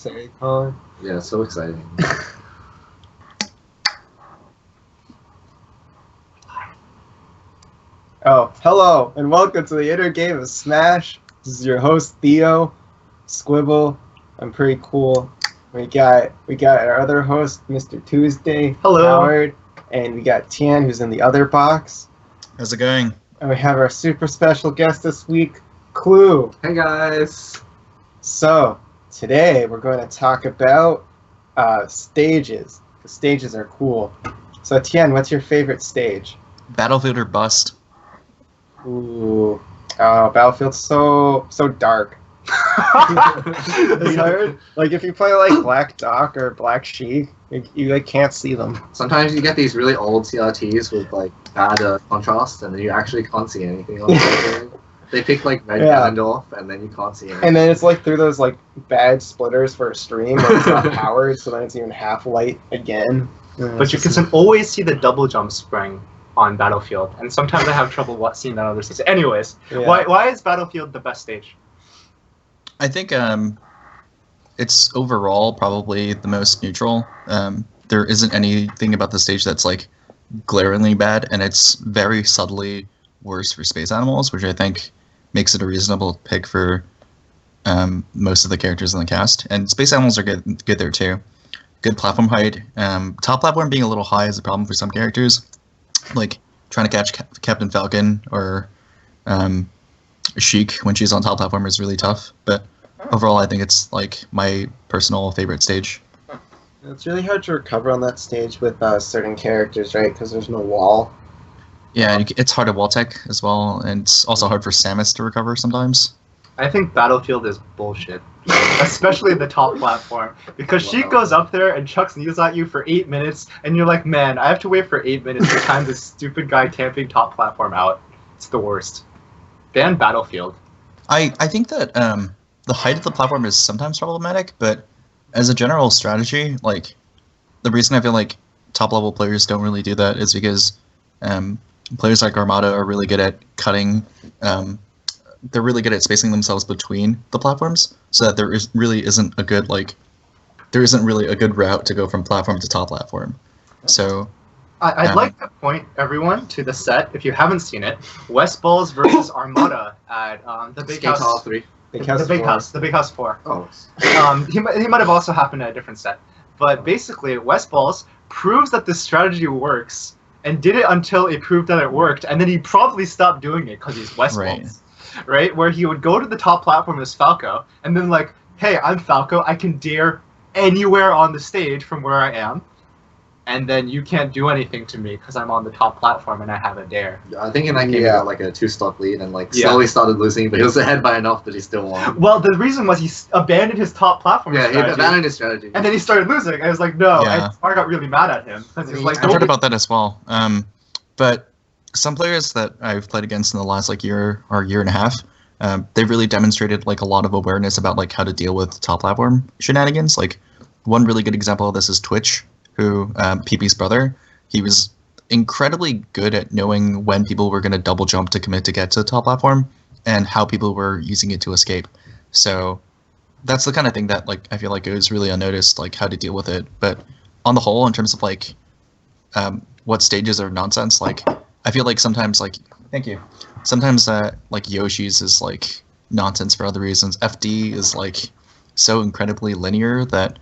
Say, Colin. Yeah, so exciting. Oh, hello, and welcome to the inner game of Smash. This is your host, Theo, Squible. I'm pretty cool. We got our other host, Mr. Tuesday, Hello. Howard, and we got Tian, who's in the other box. How's it going? And we have our super special guest this week, Clue. Hey guys! So, today we're going to talk about stages. The stages are cool. So, Tian, what's your favorite stage? Battlefield or bust? Ooh, oh, Battlefield's so dark. It's hard. Like if you play like Black Dock or Black Sheik, you like can't see them. Sometimes you get these really old CRTs with like bad contrast, and then you actually can't see anything on the game. They pick like red Ganondorf, and then you can't see anything. And then it's like through those like bad splitters for a stream, where it's not powered, so then it's even half light again. But you can always see the double jump spring on Battlefield, and sometimes I have trouble seeing that on other stages. Anyways, why is Battlefield the best stage? I think it's overall probably the most neutral. There isn't anything about the stage that's like glaringly bad, and it's very subtly worse for space animals, which I think makes it a reasonable pick for most of the characters in the cast. And space animals are good there too. Good platform height. Top platform being a little high is a problem for some characters, like trying to catch Captain Falcon or Sheik when she's on top platform is really tough. But overall, I think it's like my personal favorite stage. It's really hard to recover on that stage with certain characters, right? Because there's no wall. Yeah, and it's hard to wall tech as well, and it's also hard for Samus to recover sometimes. I think Battlefield is bullshit, especially the top platform, because she goes up there and chucks needles at you for 8 minutes, and you're like, man, I have to wait for 8 minutes to time this stupid guy camping top platform out. It's the worst. Ban Battlefield. I think that the height of the platform is sometimes problematic, but as a general strategy, like the reason I feel like top level players don't really do that is because players like Armada are really good at cutting. They're really good at spacing themselves between the platforms, so that there really isn't a good route to go from platform to top platform. So I'd like to point everyone to the set, if you haven't seen it, West Balls versus Armada at the Big House. All three. The Big House 4. Oh. He might have also happened at a different set. But basically, West Balls proves that this strategy works, and did it until it proved that it worked, and then he probably stopped doing it because he's West Balls. Right? Where he would go to the top platform as Falco, and then like, hey, I'm Falco, I can dare anywhere on the stage from where I am, and then you can't do anything to me because I'm on the top platform and I have a dare. Yeah, I think in that game he got like a 2-stock lead and like slowly started losing, but he was ahead by enough that he still won. Well, the reason was he abandoned his top platform Yeah, strategy, he abandoned his strategy. and then he started losing. I was like, no, and I got really mad at him. Because he's like, I've heard about that as well. But some players that I've played against in the last like year or year and a half, they've really demonstrated like a lot of awareness about like how to deal with top platform shenanigans. Like one really good example of this is Twitch, who PP's brother. He was incredibly good at knowing when people were going to double jump to commit to get to the top platform and how people were using it to escape. So that's the kind of thing that like I feel like it was really unnoticed, like how to deal with it. But on the whole, in terms of like what stages are nonsense, like I feel like sometimes like sometimes like Yoshi's is like nonsense for other reasons. FD is like so incredibly linear that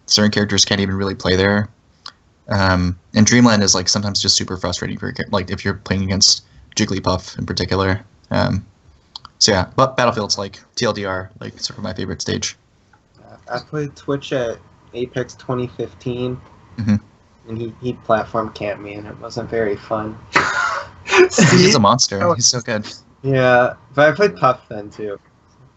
certain characters can't even really play there. And Dreamland is like sometimes just super frustrating for like if you're playing against Jigglypuff in particular. So yeah, but Battlefield's like TLDR, like sort of my favorite stage. I played Twitch at Apex 2015, and he platform camped me, and it wasn't very fun. He's a monster. He's so good. Yeah, but I played Puff then too.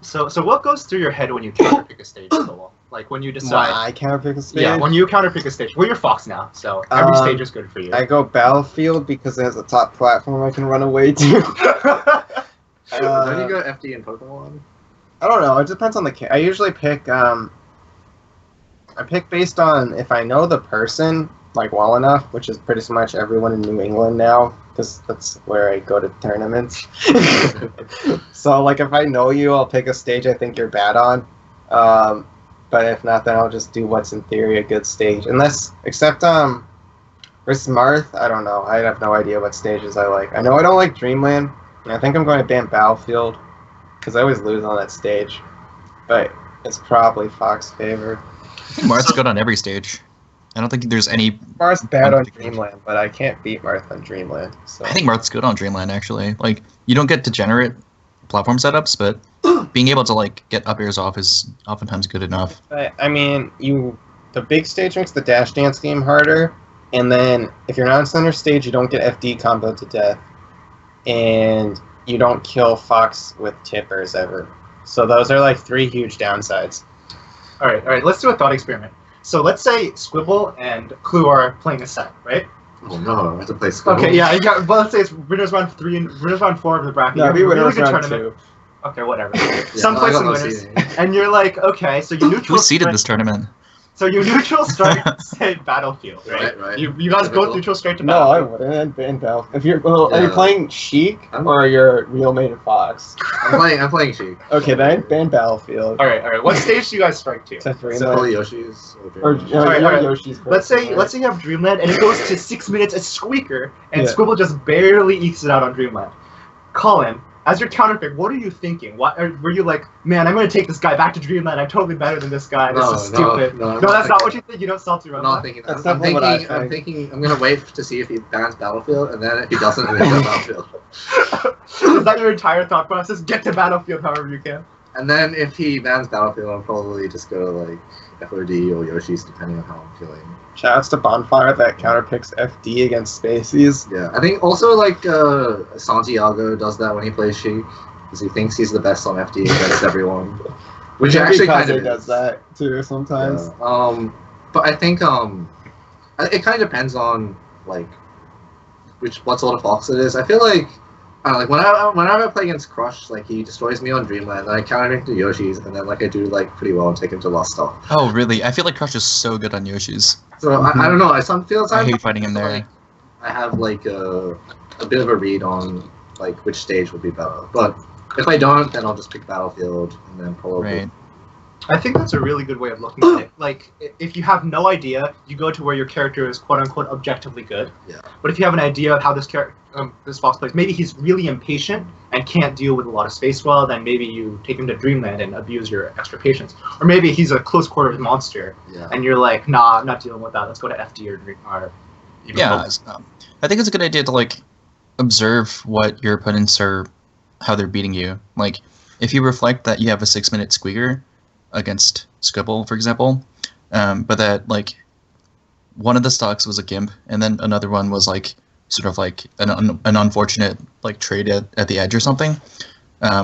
So what goes through your head when you counterpick a stage solo? Like when you decide. I counterpick a stage? Yeah, when you counterpick a stage. Well, you're Fox now, so every stage is good for you. I go Battlefield because it has a top platform I can run away to. Don't you go FD and Pokemon? I don't know. It depends on the. I usually pick. I pick based on if I know the person like well enough, which is pretty much everyone in New England now, because that's where I go to tournaments. So like if I know you, I'll pick a stage I think you're bad on. but if not, then I'll just do what's in theory a good stage. Except versus Marth, I don't know. I have no idea what stages I like. I know I don't like Dreamland, and I think I'm going to ban Battlefield because I always lose on that stage. But it's probably Fox's favor. I think Marth's good on every stage. I don't think there's any. Marth's bad on Dreamland, but I can't beat Marth on Dreamland. So. I think Marth's good on Dreamland actually. Like you don't get degenerate platform setups, but being able to like get up airs off is oftentimes good enough. I mean, the big stage makes the dash dance game harder, and then if you're not on center stage, you don't get FD combo to death, and you don't kill Fox with tippers ever. So those are like 3 huge downsides. All right. Let's do a thought experiment. So let's say Squible and Clue are playing a set, right? Oh no, I have to play Squible. Okay, yeah. Well, let's say it's winners round 3 and winners round 4 of the bracket. No, You're winners really good round tournament. 2. Okay, whatever. Yeah, Place some no winners, seeding. and you're like, okay, so you neutral. Who seeded this tournament? So you neutral straight say Battlefield, right? Right. You guys Typical. both neutral straight to No, I Battlefield. wouldn't. I'd ban Battlefield. If are you Yeah. playing Sheik or your real main Fox? I'm playing Sheik. Okay, then I'd ban Battlefield. All right. What stage do you guys strike to? To 3 Simple months. Yoshi's. Or Alright. Yoshi's. Let's say you have Dreamland and it goes to 6 minutes as Squeaker, and Yeah. Squibble just barely ekes it out on Dreamland. Colin, as your counterpick, what are you thinking? Were you like, man, I'm going to take this guy back to Dreamland. I'm totally better than this guy. This is stupid. No, that's not what you think. You don't salty I'm run not that? thinking That's that. I'm definitely what I thinking. I'm think. thinking. I'm gonna wait to see if he bans Battlefield, and then if he doesn't, then he'll ban Battlefield. Is that your entire thought process? Get to Battlefield however you can. And then if he bans Battlefield, I'll probably just go to like FOD or Yoshi's, depending on how I'm feeling. Shoutouts to Bonfire that counterpicks FD against Spacies. Yeah, I think also like Santiago does that when he plays Sheik, because he thinks he's the best on FD against everyone. Which actually kind of does that too sometimes. Yeah. But I think it kind of depends on like what sort of Fox it is. I feel like whenever I play against Crush, like he destroys me on Dreamland, then I counter him to Yoshi's, and then like I do like pretty well and take him to Lost Stuff. Oh really? I feel like Crush is so good on Yoshi's. So I don't know. I hate fighting him there. Like, I have like a bit of a read on like which stage would be better. But if I don't, then I'll just pick Battlefield and then probably. Right. I think that's a really good way of looking at it. Like, if you have no idea, you go to where your character is quote-unquote objectively good. Yeah. But if you have an idea of how this this Fox plays, maybe he's really impatient and can't deal with a lot of space well, then maybe you take him to Dreamland and abuse your extra patience. Or maybe he's a close quarters monster, Yeah. and you're like, nah, I'm not dealing with that. Let's go to FD or even Yeah, I think it's a good idea to like observe what your opponents are, how they're beating you. Like, if you reflect that you have a 6-minute Squeaker against Squible, for example, but that like one of the stocks was a gimp, and then another one was like sort of like an unfortunate like trade at the edge or something,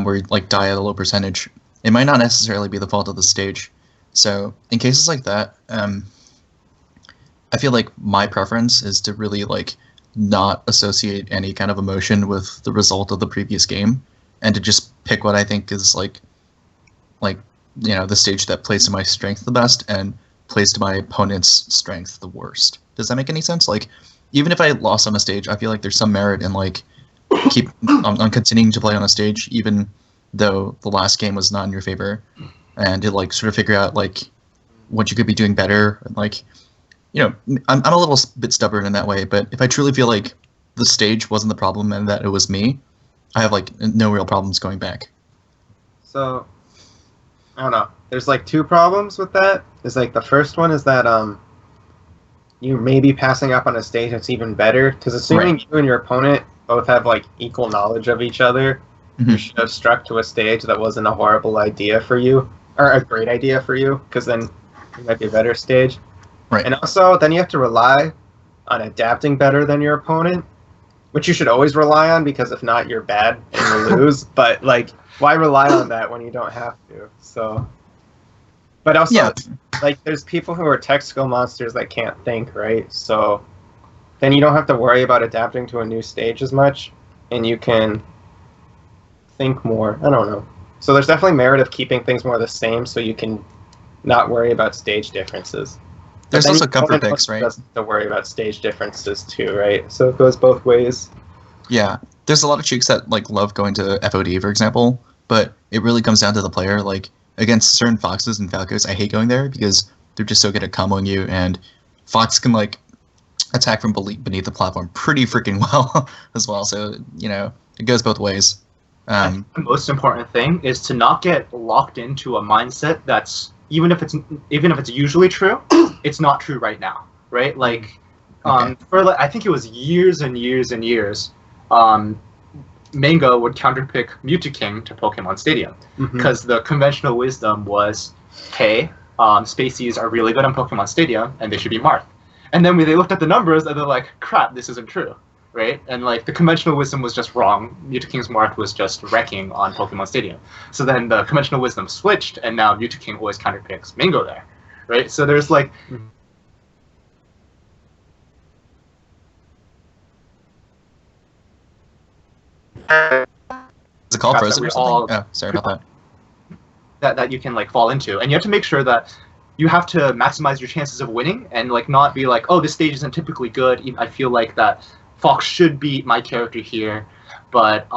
where you like die at a low percentage. It might not necessarily be the fault of the stage. So in cases like that, I feel like my preference is to really like not associate any kind of emotion with the result of the previous game, and to just pick what I think is like you know, the stage that plays to my strength the best and plays to my opponent's strength the worst. Does that make any sense? Like, even if I lost on a stage, I feel like there's some merit in like keep on continuing to play on a stage, even though the last game was not in your favor, and to like sort of figure out like what you could be doing better. And like, you know, I'm a little bit stubborn in that way, but if I truly feel like the stage wasn't the problem and that it was me, I have like no real problems going back. So, I don't know. There's like 2 problems with that. Is like the first one is that you may be passing up on a stage that's even better, because assuming you and your opponent both have like equal knowledge of each other, you should have struck to a stage that wasn't a horrible idea for you, or a great idea for you, because then it might be a better stage. Right. And also, then you have to rely on adapting better than your opponent, which you should always rely on, because if not, you're bad and you lose. But like, why rely on that when you don't have to? So, but also, Yeah. like, there's people who are tech skill monsters that can't think, right? So then you don't have to worry about adapting to a new stage as much, and you can think more. I don't know. So there's definitely merit of keeping things more the same, so you can not worry about stage differences. But There's then also your comfort opponent picks, right? doesn't have to worry about stage differences too, right? So it goes both ways. Yeah, there's a lot of chicks that like love going to FOD, for example, but it really comes down to the player. Like, against certain Foxes and Falcos, I hate going there because they're just so good at comboing you, and Fox can like attack from beneath the platform pretty freaking well as well. So it goes both ways. I think the most important thing is to not get locked into a mindset that's even if it's usually true, it's not true right now, right? Like, I think it was years and years and years, Mango would counterpick Mewtwo to Pokemon Stadium because the conventional wisdom was, hey, Spaceys are really good on Pokemon Stadium and they should be Marth. And then when they looked at the numbers and they're like, crap, this isn't true. Right? And like the conventional wisdom was just wrong. Mewtwo Marth was just wrecking on Pokemon Stadium. So then the conventional wisdom switched, and now Mewtwo always counterpicks Mango there. Right? So there's like Is it called Frozen or something? Oh, sorry about that. That you can like fall into, and you have to make sure that you have to maximize your chances of winning, and like not be like, oh, this stage isn't typically good. I feel like that Fox should beat my character here, but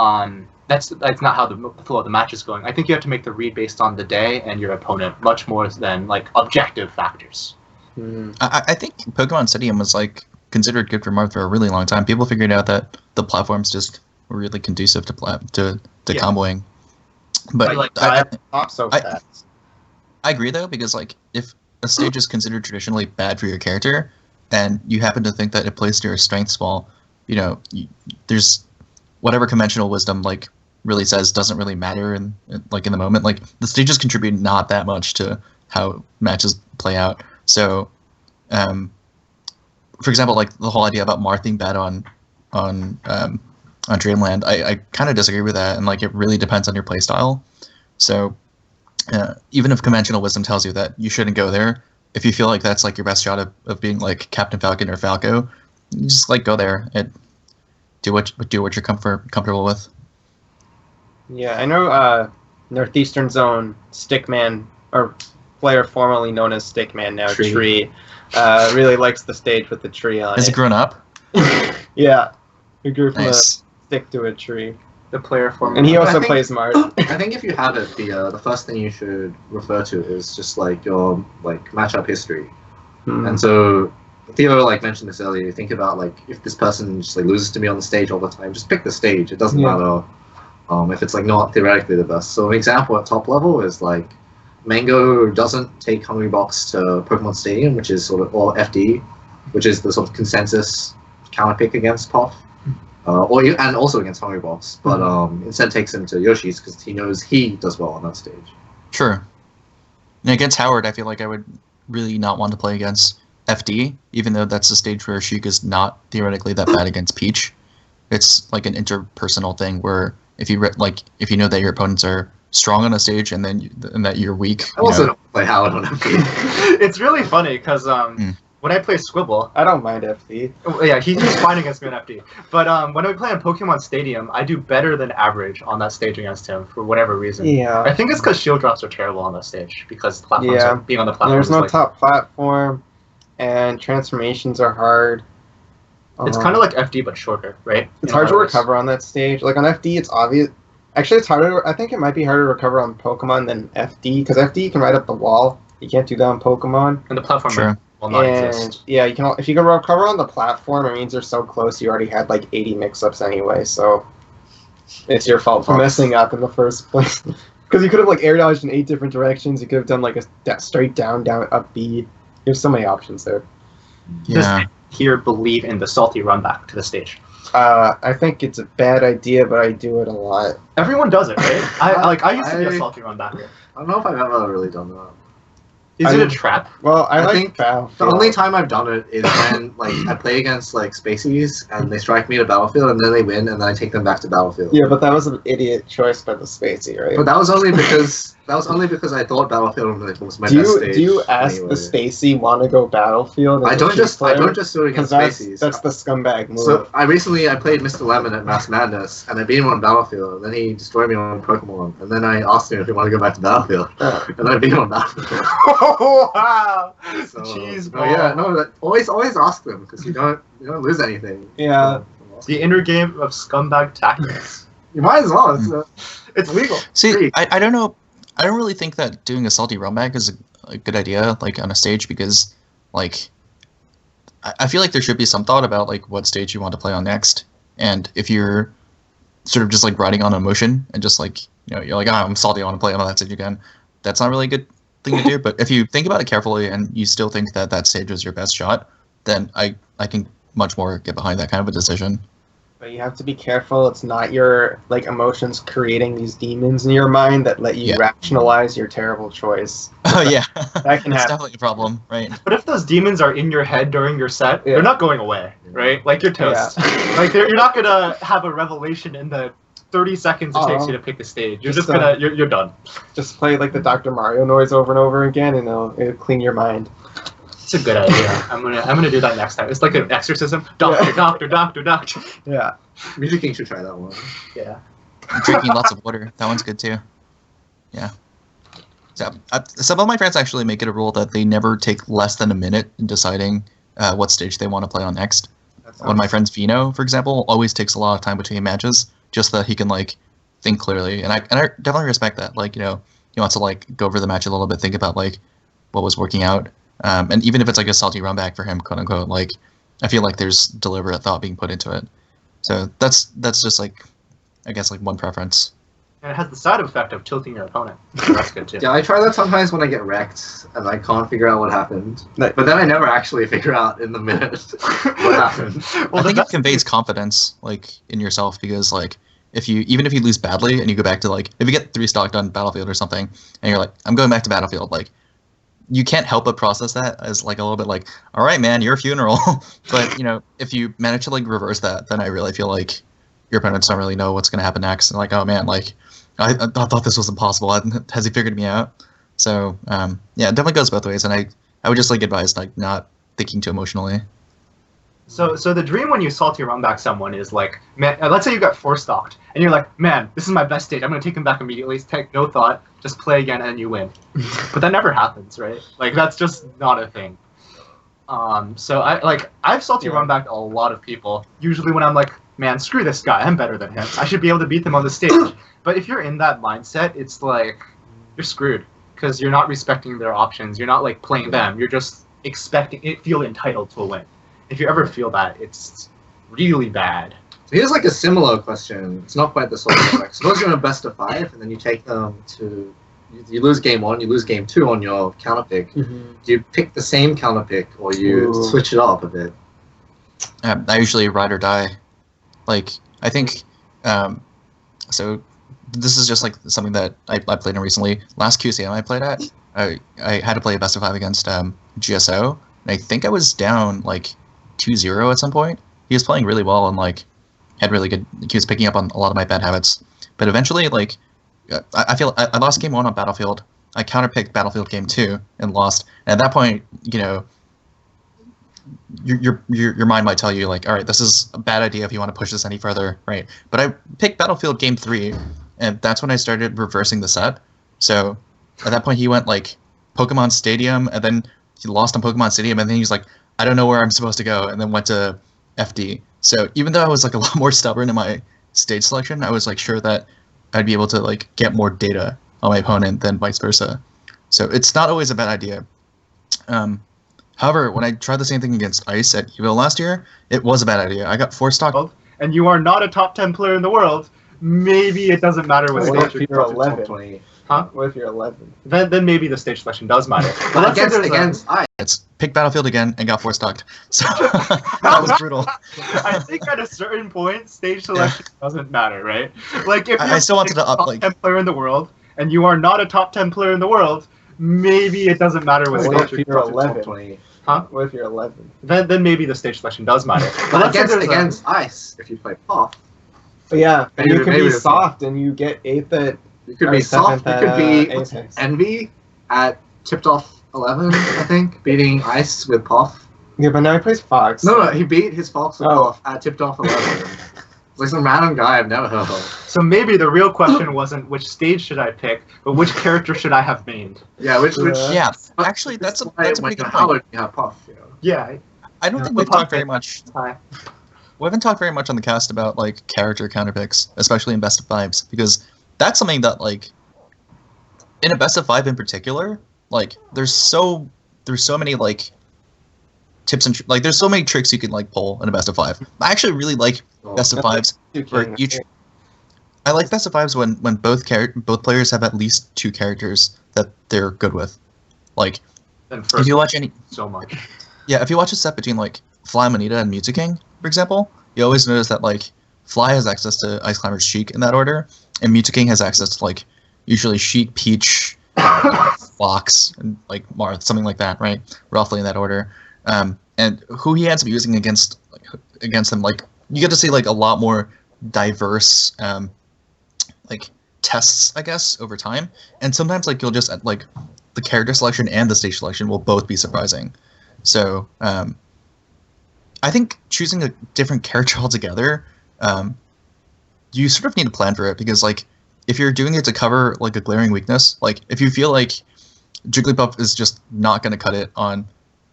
that's not how the flow of the match is going. I think you have to make the read based on the day and your opponent much more than like objective factors. I think Pokemon Stadium was like considered good for Marth for a really long time. People figured out that the platforms just were really conducive to comboing. But like so fast. I agree though, because like if a stage is considered traditionally bad for your character, and you happen to think that it plays to your strengths, well, there's whatever conventional wisdom like really says doesn't really matter in the moment. Like the stages contribute not that much to how matches play out. So, for example, like the whole idea about Marth being bad on Dreamland, I kind of disagree with that, and like it really depends on your playstyle. So, even if conventional wisdom tells you that you shouldn't go there, if you feel like that's like your best shot of being like Captain Falcon or Falco, you just like go there and do what you're comfortable with. Yeah, I know Northeastern Zone Stickman, or player formerly known as Stickman, now Tree, really likes the stage with the tree on it. Has it grown up? Yeah, he grew from Nice. a stick to a tree. The player formerly. And he also plays Marth. I think if you have it, the first thing you should refer to is just like your like matchup history. And so Theo like mentioned this earlier. You think about like if this person just like loses to me on the stage all the time, just pick the stage. It doesn't matter if it's like not theoretically the best. So an example at top level is like Mango doesn't take Hungry Box to Pokemon Stadium, which is sort of, or FD, which is the sort of consensus counter pick against Puff. And also against Hungry Box, but instead takes him to Yoshi's because he knows he does well on that stage. Sure. And against Howard, I feel like I would really not want to play against FD, even though that's a stage where Sheik is not theoretically that bad against Peach. It's like an interpersonal thing where if you know that your opponents are strong on a stage and that you're weak. I also don't play Howard on FD. It's really funny because when I play Squible, I don't mind FD. Yeah, he's fine against me on FD. But when I play on Pokemon Stadium, I do better than average on that stage against him for whatever reason. Yeah. I think it's because shield drops are terrible on that stage because platforms being on the platform. There's is no like, top platform, and transformations are hard. It's kind of like FD but shorter, right? It's hard to recover on that stage. Like on FD, it's obvious. Actually, it's harder. I think it might be harder to recover on Pokemon than FD because FD you can ride up the wall. You can't do that on Pokemon. And the platform. Sure. Will not exist. Yeah, you can. If you can recover on the platform, it means they're so close. You already had like 80 mix-ups anyway, so it's your fault for messing up in the first place. Because you could have like air dodged in 8 different directions. You could have done like a straight down, up B. There's so many options there. Yeah. Just here believe in the salty run back to the stage. I think it's a bad idea, but I do it a lot. Everyone does it, right? I used to be a salty run backer. I don't know if I've ever really done that. Is it a trap? Well, I think Battlefield. The only time I've done it is when like I play against like Spaceys and they strike me to Battlefield and then they win and then I take them back to Battlefield. Yeah, but that was an idiot choice by the Spacey, right? But that was only because I thought Battlefield was my best stage. Do you ask the Spacey want to go Battlefield? I don't just do it against Spaceys. That's the scumbag move. So I played Mr. Lemon at Mass Madness and I beat him on Battlefield and then he destroyed me on Pokemon and then I asked him if he wanted to go back to Battlefield and then I beat him on Battlefield. Oh, wow! So, Jeez, always ask them because you don't lose anything. Yeah. The inner game of scumbag tactics. You might as well. It's It's legal. See, I don't know. I don't really think that doing a salty rollback is a good idea, like on a stage, because like I feel like there should be some thought about like what stage you want to play on next, and if you're sort of just like riding on emotion and just like you're like, I'm salty, I want to play on that stage again, that's not really a good thing to do. But if you think about it carefully and you still think that that stage was your best shot, then I can much more get behind that kind of a decision. But you have to be careful. It's not your like emotions creating these demons in your mind that let you rationalize your terrible choice. Oh yeah, that can happen. Definitely a problem, right? But if those demons are in your head during your set, they're not going away, right? Like you're toast. Like you're not gonna have a revelation in the 30 seconds it takes you to pick a stage. You're just gonna you're done. Just play like the Dr. Mario noise over and over again, and it'll clean your mind. It's a good idea. I'm gonna do that next time. It's like an exorcism. Doctor. Yeah. Music King should try that one. Yeah. Drinking lots of water. That one's good too. Yeah. So some of my friends actually make it a rule that they never take less than a minute in deciding what stage they want to play on next. One of my friends, Vino, for example, always takes a lot of time between matches just so that he can like think clearly, and I definitely respect that. Like he wants to like go over the match a little bit, think about like what was working out. And even if it's like a salty run back for him, quote unquote, like I feel like there's deliberate thought being put into it. So that's just like, I guess like one preference. And it has the side effect of tilting your opponent. So that's good too. Yeah, I try that sometimes when I get wrecked and I can't figure out what happened. But then I never actually figure out in the minute what happened. Well, I think it conveys confidence like in yourself, because like even if you lose badly and you go back to like, if you get 3 stocked on Battlefield or something and you're like, I'm going back to Battlefield, like you can't help but process that as like a little bit like, all right, man, your funeral. But if you manage to like reverse that, then I really feel like your opponents don't really know what's going to happen next. And like, oh man, like I thought this was impossible. Has he figured me out? So yeah, it definitely goes both ways. And I would just like advise like not thinking too emotionally. So the dream when you salty run back someone is like, man, let's say you got 4 stocked and you're like, man, this is my best stage. I'm going to take him back immediately. Take no thought. Just play again and you win. But that never happens, right? Like that's just not a thing. So I've salty run back a lot of people. Usually when I'm like, man, screw this guy. I'm better than him. I should be able to beat them on the stage. But if you're in that mindset, it's like you're screwed because you're not respecting their options. You're not like playing them. You're just expecting it. Feel entitled to a win. If you ever feel that, it's really bad. So here's like a similar question. It's not quite the sort of like, suppose you're in a best of 5 and then you take them to, you lose game 1, you lose game 2 on your counter pick. Mm-hmm. Do you pick the same counter pick or you switch it up a bit? I usually ride or die. Like I think, so this is just like something that I played in recently. Last QCM I played at, I had to play a best of 5 against GSO, and I think I was down like 2-0 at some point. He was playing really well and like had really good. He was picking up on a lot of my bad habits. But eventually, like I feel I lost game 1 on Battlefield. I counterpicked Battlefield game 2 and lost. And at that point, your mind might tell you like, all right, this is a bad idea if you want to push this any further, right? But I picked Battlefield game 3, and that's when I started reversing the set. So at that point, he went like Pokemon Stadium, and then he lost on Pokemon Stadium, and then he was like, I don't know where I'm supposed to go, and then went to FD. So even though I was like a lot more stubborn in my stage selection, I was like sure that I'd be able to like get more data on my opponent than vice versa. So it's not always a bad idea. However, when I tried the same thing against Ice at EVO last year, it was a bad idea. I got 4 stock. And you are not a top 10 player in the world. Maybe it doesn't matter what stage stage you're 11. Huh? What if you're 11? Then maybe the stage selection does matter. But against Ice. It's picked Battlefield again and got 4 stocked. So that was brutal. I think at a certain point, stage selection doesn't matter, right? Like if you're I still wanted to up top like 10 player in the world and you are not a top 10 player in the world, maybe it doesn't matter what stage you're 11. Huh? What if you're 11? Then maybe the stage selection does matter. But against Ice, if you play Puff. But yeah, and you can be soft and you get 8th at. You could be soft. You could be Envy at tipped off 11, I think, beating Ice with Puff. Yeah, but now he plays Fox. No, he beat his Fox with Puff at tipped off 11. It's like some random guy I've never heard of. So maybe the real question wasn't which stage should I pick, but which character should I have named? Yeah, which yeah. Actually, that's a pretty good point. You have Puff. Yeah. I don't think we've talked very much. We haven't talked very much on the cast about like character counterpicks, especially in best of 5s, because that's something that like in a best of 5 in particular, like there's so many like tips and like there's so many tricks you can like pull in a best of 5. I actually really like best of 5s for each. I like best of 5s when both players have at least 2 characters that they're good with. Like if you watch any so much. Yeah, if you watch a set between like Fly, Manita, and Mewtwo King, for example, you always notice that like Fly has access to Ice Climber's Sheik in that order, and Mewtwo King has access to like usually Sheik, Peach, Fox, and like Marth, something like that, right? Roughly in that order. And who he ends up using against them, like you get to see like a lot more diverse like tests, I guess, over time. And sometimes like you'll just like the character selection and the stage selection will both be surprising. So I think choosing a different character altogether, you sort of need to plan for it, because like if you're doing it to cover like a glaring weakness, like if you feel like Jigglypuff is just not going to cut it on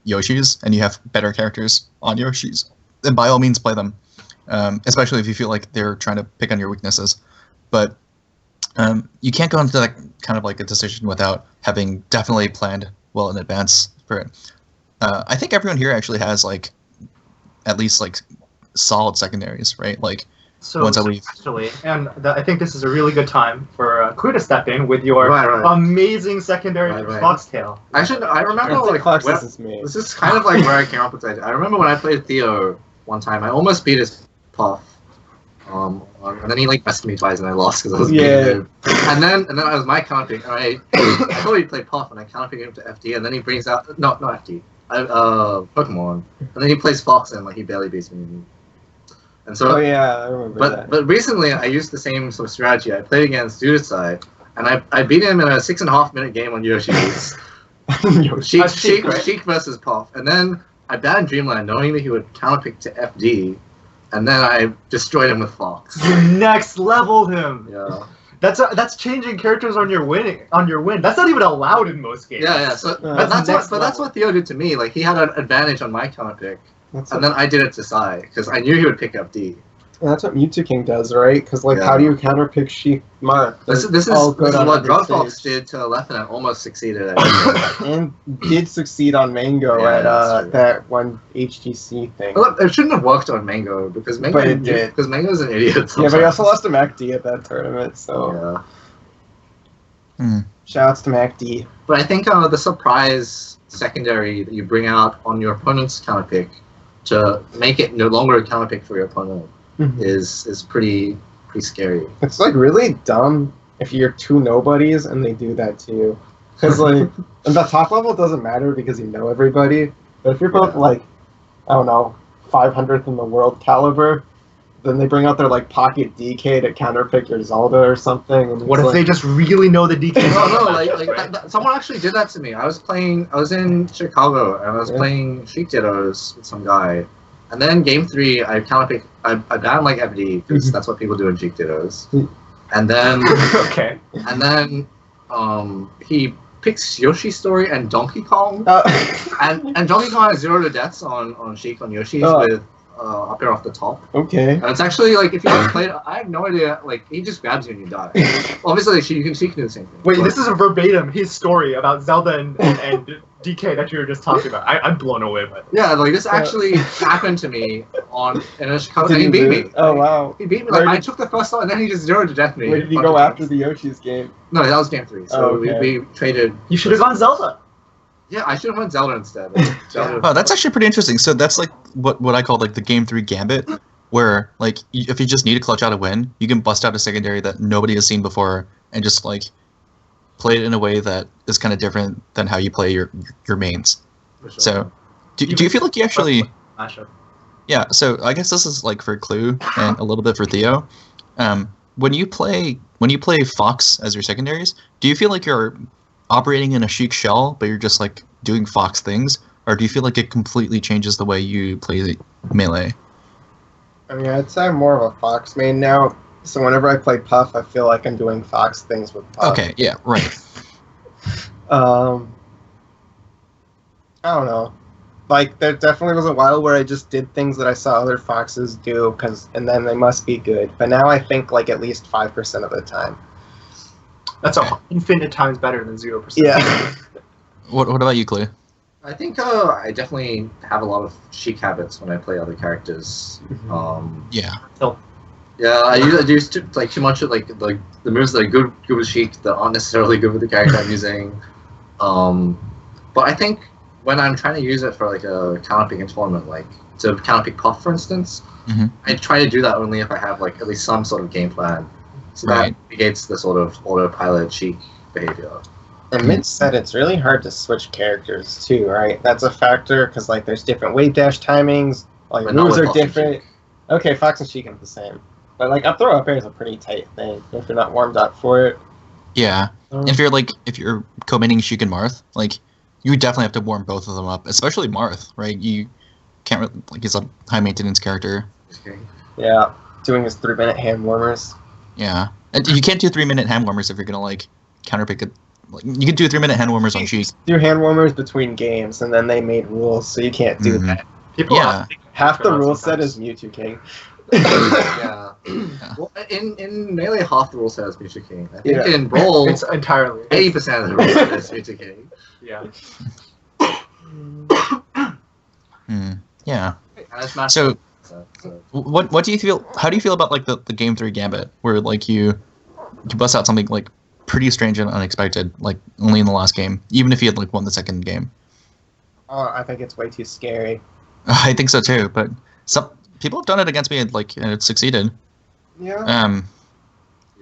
Yoshi's and you have better characters on Yoshi's, then by all means play them, especially if you feel like they're trying to pick on your weaknesses. But you can't go into that kind of like a decision without having definitely planned well in advance for it. I think everyone here actually has like at least like solid secondaries, right? Like once I leave. Actually, and I think this is a really good time for Ku to step in with your amazing secondary Foxtail. Actually, I remember like this is kind of like where I came up with it. I remember when I played Theo one time, I almost beat his Puff. And then he like bested me twice and I lost because I was beating him. And then I was my counterpick. I thought he played Puff and I counterpicked him to FD, and then he brings out not FD. Pokemon, and then he plays Fox and like he barely beats me. And so, I remember that. But recently I used the same sort of strategy. I played against Dudasai, and I beat him in a 6.5 minute game on Yoshi's. Sheik versus Puff, and then I banned Dreamland knowing that he would counterpick to FD, and then I destroyed him with Fox. You next leveled him. Yeah. That's changing characters on your win. That's not even allowed in most games. Yeah. So that's what Theo did to me. Like he had an advantage on my counter pick, and then I did it to Sai because I knew he would pick up D. And that's what Mewtwo King does, right? Because like, how do you counter pick Sheik Marth? This is what Drugfox did to Leffen and almost succeeded at. And did succeed on Mango at that one HTC thing. Well, it shouldn't have worked on Mango because Mango. But it did. Because Mango's an idiot. Sometimes. Yeah, but he also lost to MacD at that tournament, so. Yeah. Shoutouts to MacD. But I think the surprise secondary that you bring out on your opponent's counter pick to make it no longer a counter pick for your opponent. Is pretty scary. It's like really dumb if you're 2 nobodies and they do that to you. Because like, and the top level doesn't matter because you know everybody. But if you're both like, I don't know, 500th in the world caliber, then they bring out their like pocket DK to counterpick your Zelda or something. And what if they just really know the DK? No, someone actually did that to me. I was in Chicago and I was playing Sheik Dittos with some guy. And then game 3, I banned like FD because that's what people do in Sheik Dittos. And then and then he picks Yoshi's Story and Donkey Kong. And Donkey Kong has 0 to deaths on Sheik on Yoshi's with up here off the top. Okay. And it's actually like if you haven't played, I have no idea. Like he just grabs you and you die. Obviously, Sheik can do the same thing. Wait, this is a verbatim his story about Zelda and DK that you were just talking about. I'm blown away by this. Yeah, like this actually happened to me in a Chicago, and he beat me. Oh wow. He beat me. Like I took the first one, and then he just 0 to death me. Where did you go after the Yoshi's game? No, that was game 3. So we traded. You should have gone Zelda. Yeah, I should have went Zelda instead. Oh, that's actually pretty interesting. So that's like what I call like the game 3 gambit, where like if you just need to clutch out a win, you can bust out a secondary that nobody has seen before and just like play it in a way that is kind of different than how you play your mains. Sure. So do you feel like you actually? Yeah. So I guess this is like for Clue and a little bit for Theo. When you play Fox as your secondaries, do you feel like you're operating in a Sheik shell, but you're just like doing Fox things, or do you feel like it completely changes the way you play Melee? I mean, I'd say I'm more of a Fox main now, so whenever I play Puff, I feel like I'm doing Fox things with Puff. Okay, yeah, right. I don't know. Like, there definitely was a while where I just did things that I saw other Foxes do, and then they must be good. But now I think, like, at least 5% of the time. That's infinite times better than 0%. Yeah. What about you, Clay? I think I definitely have a lot of chic habits when I play other characters. Yeah. Yeah, I use too much of the moves that are good with chic that aren't necessarily good with the character I'm using. But I think when I'm trying to use it for like a counter pick tournament, like to counter pick Puff, for instance, I try to do that only if I have like at least some sort of game plan. So that negates the sort of autopilot chic behavior. And Mitch said it's really hard to switch characters too, right? That's a factor because like there's different wave dash timings, like moves are different. Okay, Fox and Sheik are the same, but like up throw up air is a pretty tight thing if you're not warmed up for it. Yeah, if you're co-mating Sheik and Marth, like you would definitely have to warm both of them up, especially Marth, right? You can't really, like he's a high maintenance character. Yeah, doing his 3-minute hand warmers. Yeah, and you can't do 3-minute hand warmers if you're gonna like counterpick it. Like, you can do 3-minute hand warmers on Sheik. Do hand warmers between games, and then they made rules, so you can't do that. People half the rule set is Mewtwo King. Yeah. Well, in Melee, half the rule set is Mewtwo King. I think in Brawl, it's entirely 80% of the rule set is Mewtwo King. Yeah. Yeah. So, what do you feel? How do you feel about like the game 3 gambit, where like you bust out something like pretty strange and unexpected, like only in the last game, even if you had like won the second game? Oh, I think it's way too scary. I think so too, but some people have done it against me, and like and it succeeded. Yeah.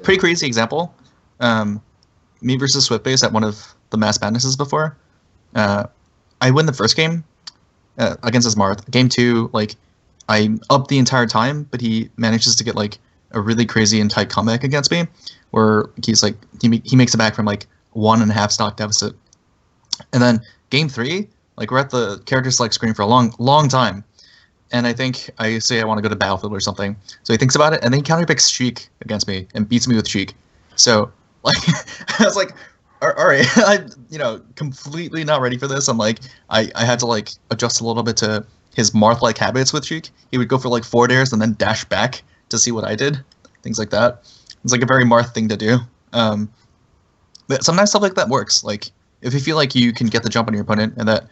Pretty crazy example. Me versus Swiftbase at one of the Mass Madnesses before. I win the first game against his Marth. Game 2, like I'm up the entire time, but he manages to get like a really crazy and tight comeback against me, where he's like he makes it back from like 1.5 stock deficit, and then game 3, like we're at the character select screen for a long time, and I think I say I want to go to Battlefield or something, so he thinks about it, and then he counterpicks Sheik against me and beats me with Sheik. So like I was like, all right, I completely not ready for this. I'm like I had to like adjust a little bit to his Marth-like habits with Sheik. He would go for like forward airs and then dash back to see what I did, things like that. It's like a very Marth thing to do. But sometimes stuff like that works. Like if you feel like you can get the jump on your opponent and that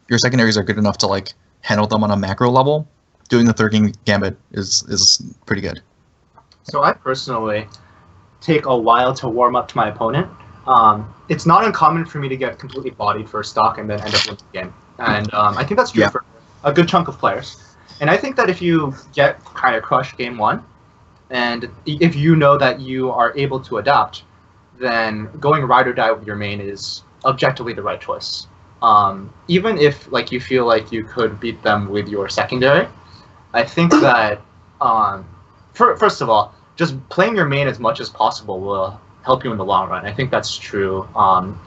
your secondaries are good enough to like handle them on a macro level, doing the third game gambit is pretty good. So I personally take a while to warm up to my opponent. It's not uncommon for me to get completely bodied for a stock and then end up winning the game. And I think that's true for a good chunk of players. And I think that if you get kind of crushed game 1, and if you know that you are able to adapt, then going ride or die with your main is objectively the right choice. Even if like you feel like you could beat them with your secondary, I think that first of all, just playing your main as much as possible will help you in the long run. I think that's true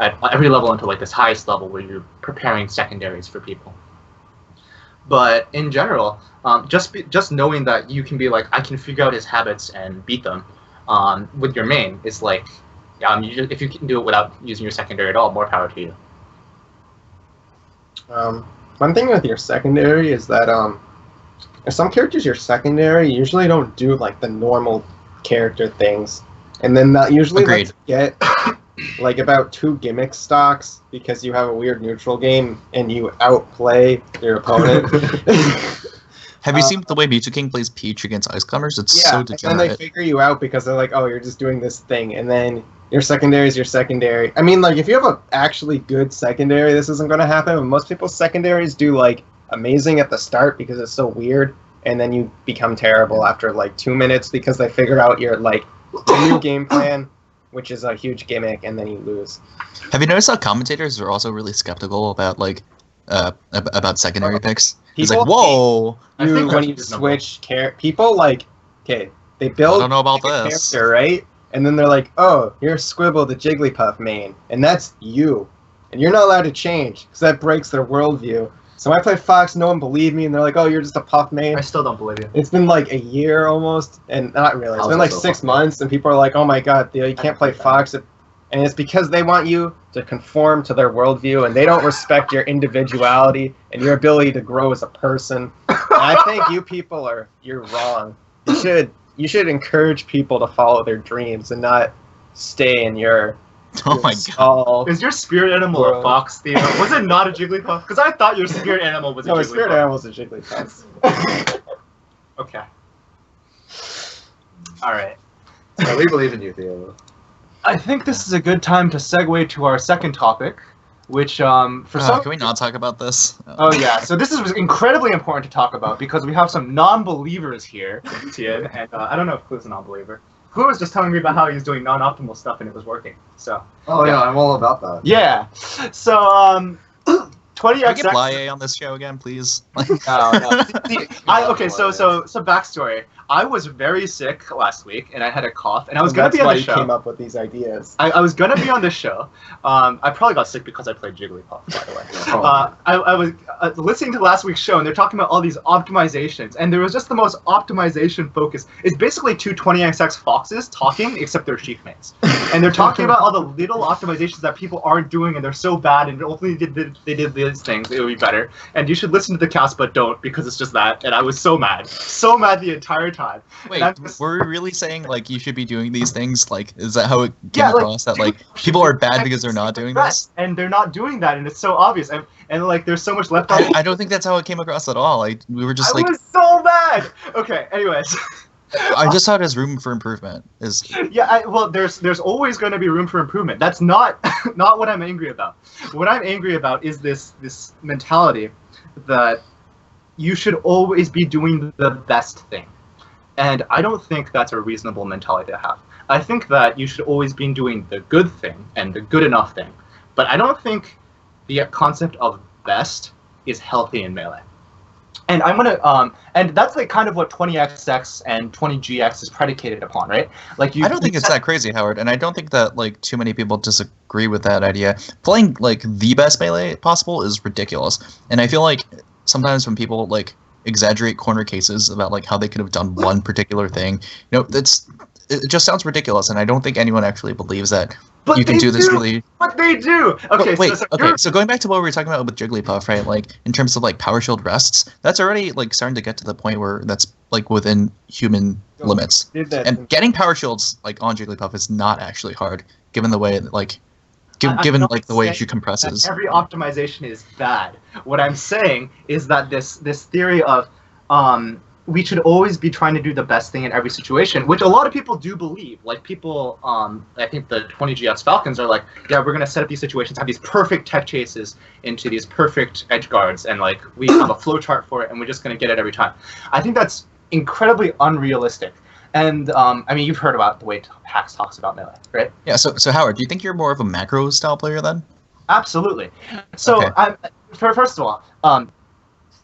at every level until like this highest level where you're preparing secondaries for people. But in general, just knowing that you can be like, I can figure out his habits and beat them with your main is like, if you can do it without using your secondary at all, more power to you. One thing with your secondary is that if some characters your secondary usually don't do like the normal character things, and then that usually lets you get like about 2 gimmick stocks because you have a weird neutral game and you outplay your opponent. Have you seen the way Mewtwo King plays Peach against Ice Climbers? It's so degenerate. And then they figure you out because they're like, oh, you're just doing this thing, and then your secondary is your secondary. I mean, like, if you have a actually good secondary, this isn't going to happen. Most people's secondaries do, like, amazing at the start because it's so weird, and then you become terrible after, like, 2 minutes because they figure out your, like, new game plan, which is a huge gimmick, and then you lose. Have you noticed how commentators are also really skeptical about, like, about secondary picks? It's like, whoa! When you switch people, like, okay, they build I don't know about this. Character, right? And then they're like, oh, you're Squible, the Jigglypuff main, and that's you. And you're not allowed to change, because that breaks their worldview. So when I play Fox, no one believed me, and they're like, oh, you're just a Puff main. I still don't believe you. It's been like a year almost, and not really. It's been like 6 months, and people are like, oh my god, you can't play Fox. And it's because they want you to conform to their worldview, and they don't respect your individuality and your ability to grow as a person. And I think you people you're wrong. You should encourage people to follow their dreams and not stay in your Oh my god. Oh. Is your spirit animal a fox, Theo? Was it not a Jigglypuff? Because I thought your spirit animal was a No, Jigglypuff. my spirit animal's a Jigglypuff. Okay. All right. Yeah, we believe in you, Theo. I think this is a good time to segue to our second topic, which for some. Can we not talk about this? Oh yeah, so this is incredibly important to talk about because we have some non-believers here, Tian, and I don't know if Clue's a non-believer. Clue was just telling me about how he was doing non-optimal stuff and it was working. So. Oh yeah, I'm all about that. Yeah. So 20 Can we get Bly on this show again, please? No. Okay, so backstory. I was very sick last week, and I had a cough, and I was going to be on the show. That's why you came up with these ideas. I was going to be on the show. I probably got sick because I played Jigglypuff, by the way. I was listening to last week's show, and they're talking about all these optimizations, and there was just the most optimization focus. It's basically two 20XX foxes talking, except they're sheep mates. And they're talking about all the little optimizations that people aren't doing, and they're so bad, and only they did these things, it would be better. And you should listen to the cast, but don't, because it's just that. And I was so mad the entire time. Wait, were we really saying like you should be doing these things? Like, is that how it came across? That like people are bad because they're not doing this? And they're not doing that, and it's so obvious. And like, there's so much left on. I don't think that's how it came across at all. Like, we were just I was so mad. Okay, anyways. I just thought there's room for improvement. Yeah, well, there's always going to be room for improvement. That's not not what I'm angry about. What I'm angry about is this mentality that you should always be doing the best thing. And I don't think that's a reasonable mentality to have. I think that you should always be doing the good thing and the good enough thing. But I don't think the concept of best is healthy in Melee. And I'm gonna and that's like kind of what 20XX and 20GX is predicated upon, right? Like I don't think it's that crazy, Howard, and I don't think that like too many people disagree with that idea. Playing like the best Melee possible is ridiculous, and I feel like sometimes when people like exaggerate corner cases about like how they could have done one particular thing, it just sounds ridiculous, and I don't think anyone actually believes that. But you can do this really. But they do. Okay. Wait. So going back to what we were talking about with Jigglypuff, right? Like in terms of like power shield rests, that's already like starting to get to the point where that's like within human limits. And getting power shields like on Jigglypuff is not actually hard, given the way that, like. Given like the way she compresses. Every optimization is bad. What I'm saying is that this theory of we should always be trying to do the best thing in every situation, which a lot of people do believe. Like people, I think the 20GX Falcons are like, yeah, we're gonna set up these situations, have these perfect tech chases into these perfect edge guards, and like we have a flow chart for it, and we're just gonna get it every time. I think that's incredibly unrealistic. And I mean, you've heard about the way Hacks talks about Melee, right? Yeah. So Howard, do you think you're more of a macro style player then? Absolutely. So, okay. First of all,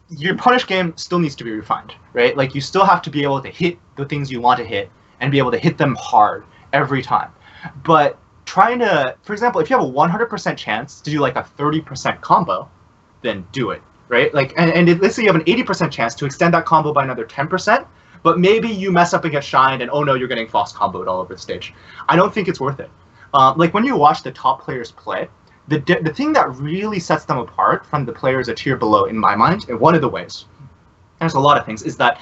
your punish game still needs to be refined, right? Like you still have to be able to hit the things you want to hit and be able to hit them hard every time. But trying to, for example, if you have a 100% chance to do like a 30% combo, then do it, right? Like, and let's say you have an 80% chance to extend that combo by another 10%. But maybe you mess up and get shined, and oh no, you're getting Fox comboed all over the stage. I don't think it's worth it. Like when you watch the top players play, the thing that really sets them apart from the players a tier below, in my mind, and one of the ways, there's a lot of things, is that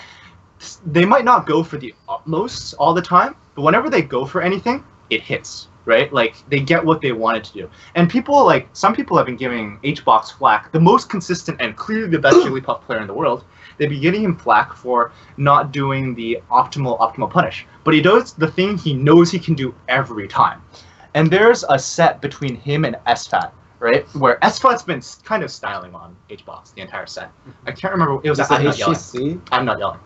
they might not go for the utmost all the time, but whenever they go for anything, it hits, right? Like they get what they wanted to do. And people, like some people have been giving HBox flack, the most consistent and clearly the best Jigglypuff player in the world. They'd be getting him flack for not doing the optimal punish. But he does the thing he knows he can do every time. And there's a set between him and SFAT, right? Where SFAT's been kind of styling on HBox the entire set. I can't remember. It was I'm not yelling. I'm not yelling.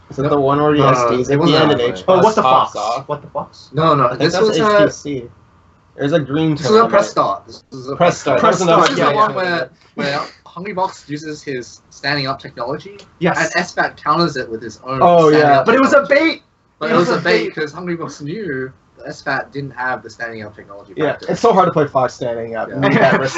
Is it the one where he SDs at the end and HBox what the fox? off? What the fox? No. This was HTC. There's a green This is a press start. This is a press start. This is the one where Hungrybox uses his standing up technology. Yes. And SFAT counters it with his own. Oh yeah, but it was a bait. But it was a bait because Hungrybox knew that SFAT didn't have the standing up technology. Yeah, it's so hard to play Fox standing up. Yeah. Anyways,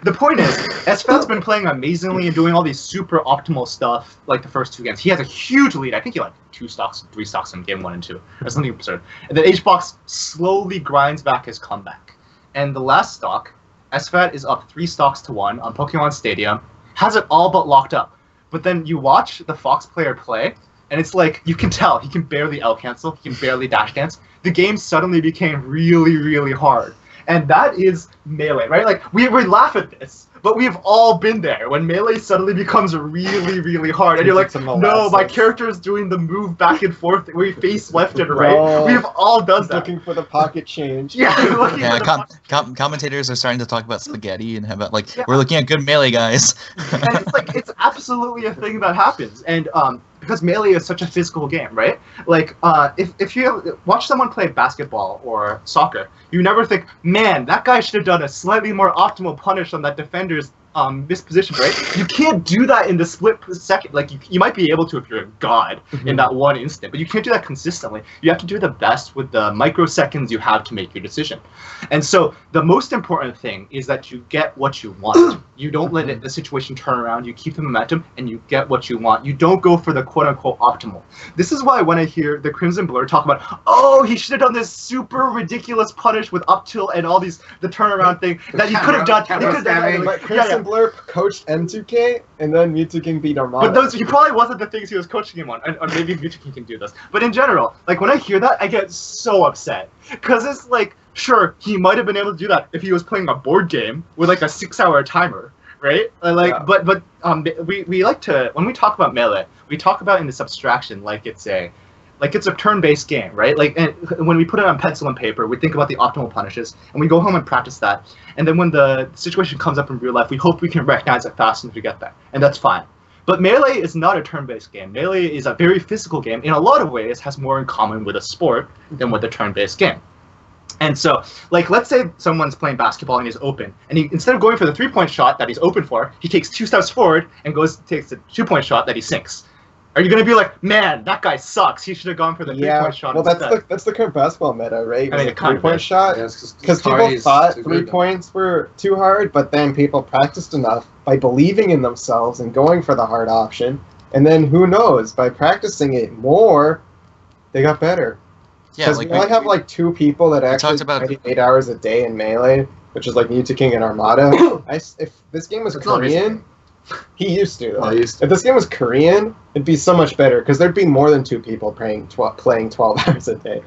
the point is, SFAT's been playing amazingly and doing all these super optimal stuff like the first two games. He has a huge lead. I think he had like 2 stocks, 3 stocks in game 1 and 2, or something absurd. And then HBox slowly grinds back his comeback. And the last stock, SFAT is up 3 stocks to 1 on Pokemon Stadium, has it all but locked up. But then you watch the Fox player play, and it's like, you can tell, he can barely L cancel, he can barely dash dance. The game suddenly became really, really hard. and that is Melee, right? Like, we laugh at this, but we've all been there when Melee suddenly becomes really, really hard, and you're like, no, my character is doing the move back and forth where you face left and right. No. We've all done that. Looking for the pocket change. Yeah, looking Yeah, for the commentators are starting to talk about spaghetti and have like, Yeah. we're looking at good Melee guys. and it's like, it's absolutely a thing that happens, and because Melee is such a physical game, right? Like, if you watch someone play basketball or soccer, you never think, man, that guy should have done a slightly more optimal punish on that defender's misposition, right? You can't do that in the split second. Like, you might be able to if you're a god in that one instant, but you can't do that consistently. You have to do the best with the microseconds you have to make your decision. And so the most important thing is that you get what you want. You don't let the situation turn around. You keep the momentum, and you get what you want. You don't go for the quote-unquote optimal. This is why when I hear the Crimson Blur talk about, oh, he should have done this super ridiculous punish with up tilt and all these, the turnaround thing that he could have done. He could have done But Crimson Blur coached M2K, and then Mewtwo beat Armada. But those, he probably wasn't the things he was coaching him on, or maybe Mewtwo can do this. But in general, like, when I hear that, I get so upset, because it's like, sure, he might have been able to do that if he was playing a board game with like a 6-hour timer, right? Like, Yeah. but we like to, when we talk about Melee, we talk about in this abstraction like it's a turn-based game, right? Like, and when we put it on pencil and paper, we think about the optimal punishes, and we go home and practice that. And then when the situation comes up in real life, we hope we can recognize it fast enough to get there, and that's fine. But Melee is not a turn-based game. Melee is a very physical game. In a lot of ways, has more in common with a sport than with a turn-based game. And so, like, let's say someone's playing basketball and he's open, and he, instead of going for the 3-point shot that he's open for, he takes 2 steps forward and takes the 2-point shot that he sinks. Are you gonna be like, man, that guy sucks, he should have gone for the 3-point shot well, instead? that's the current basketball meta, right? I mean, it kind of 3-point is. shot. Yeah, Because people thought 3 points were too hard, but then people practiced enough by believing in themselves and going for the hard option. And then who knows, by practicing it more, they got better. Yeah, Because like we only have like 2 people that actually talked about- play 8 hours a day in Melee, which is like Mewtwo King and Armada. If this game was That's not Korean, he used to. Oh, he used to. If this game was Korean, it'd be so much better because there'd be more than 2 people playing 12 hours a day.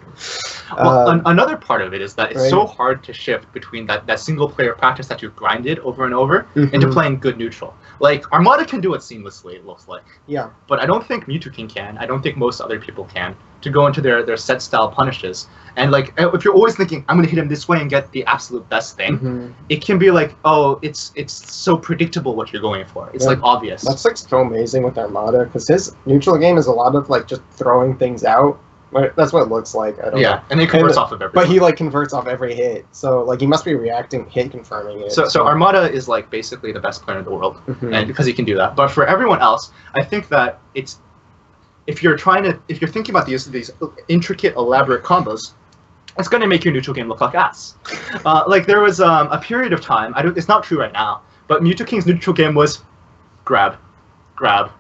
Well, another part of it is that it's right. so hard to shift between that single-player practice that you've grinded over and over into playing good neutral. Like, Armada can do it seamlessly, it looks like. Yeah. But I don't think Mewtwo King can. I don't think most other people can, to go into their set style punishes. And, like, if you're always thinking, I'm going to hit him this way and get the absolute best thing, it can be like, oh, it's so predictable what you're going for. It's, like, obvious. That's, like, so amazing with Armada because his neutral game is a lot of, like, just throwing things out. That's what it looks like. I don't know. And it converts off of everything. But he, like, converts off every hit. So, like, he must be reacting, hit confirming it. So Armada is, like, basically the best player in the world, and because he can do that. But for everyone else, I think that it's, if you're thinking about these intricate, elaborate combos, it's going to make your neutral game look like ass. Like, there was a period of time, it's not true right now, but Mewtwo King's neutral game was grab, grab,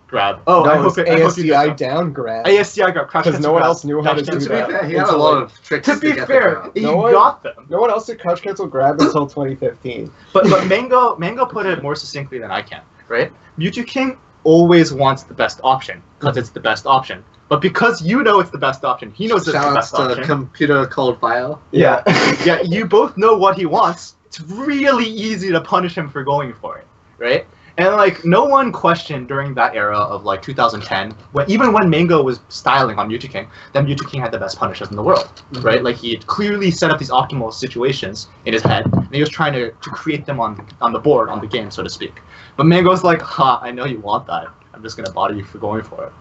grab. Oh, no, I hope you ASCI down grab. ASCI grab, crouch Because no one else knew how to do To be that. fair, he had a lot of tricks. To be get fair, the he No one- got them. No one else did crouch cancel grab until 2015. But Mango put it more succinctly than I can, right? Mewtwo King always wants the best option because it's the best option. But because you know it's the best option, he knows it's the Shout best outs to option. computer called file. Yeah, yeah. You both know what he wants. It's really easy to punish him for going for it, right? And like no one questioned during that era of like 2010, even when Mango was styling on Mewtwo King, that Mewtwo King had the best punishes in the world, right? Like he had clearly set up these optimal situations in his head, and he was trying to create them on the board, on the game, so to speak. But Mango's like, ha, I know you want that. I'm just gonna body you for going for it.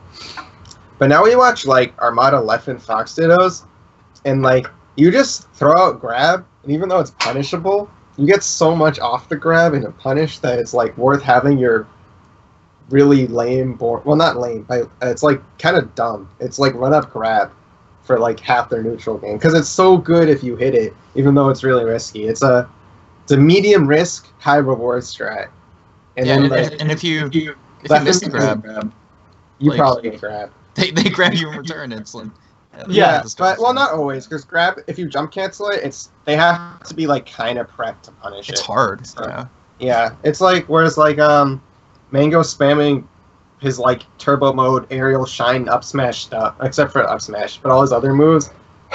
But now we watch like Armada Left and Fox Dittos, and like you just throw out grab, and even though it's punishable, you get so much off the grab and a punish that it's like worth having your really lame board. Well, not lame, but it's like kind of dumb. It's like run up grab for like half their neutral game because it's so good if you hit it, even though it's really risky. It's a medium risk, high reward strat. And Yeah, then and, like, and if you Left miss the and grab, you like- probably get grab. they grab you in return. It's like Yeah, this but stuff well, is- not always, because grab, if you jump cancel it, they have to be like kind of prepped to punish It's it. hard. So- Yeah. Yeah, it's like whereas like Mango spamming his like turbo mode aerial shine up smash stuff, except for up smash, but all his other moves,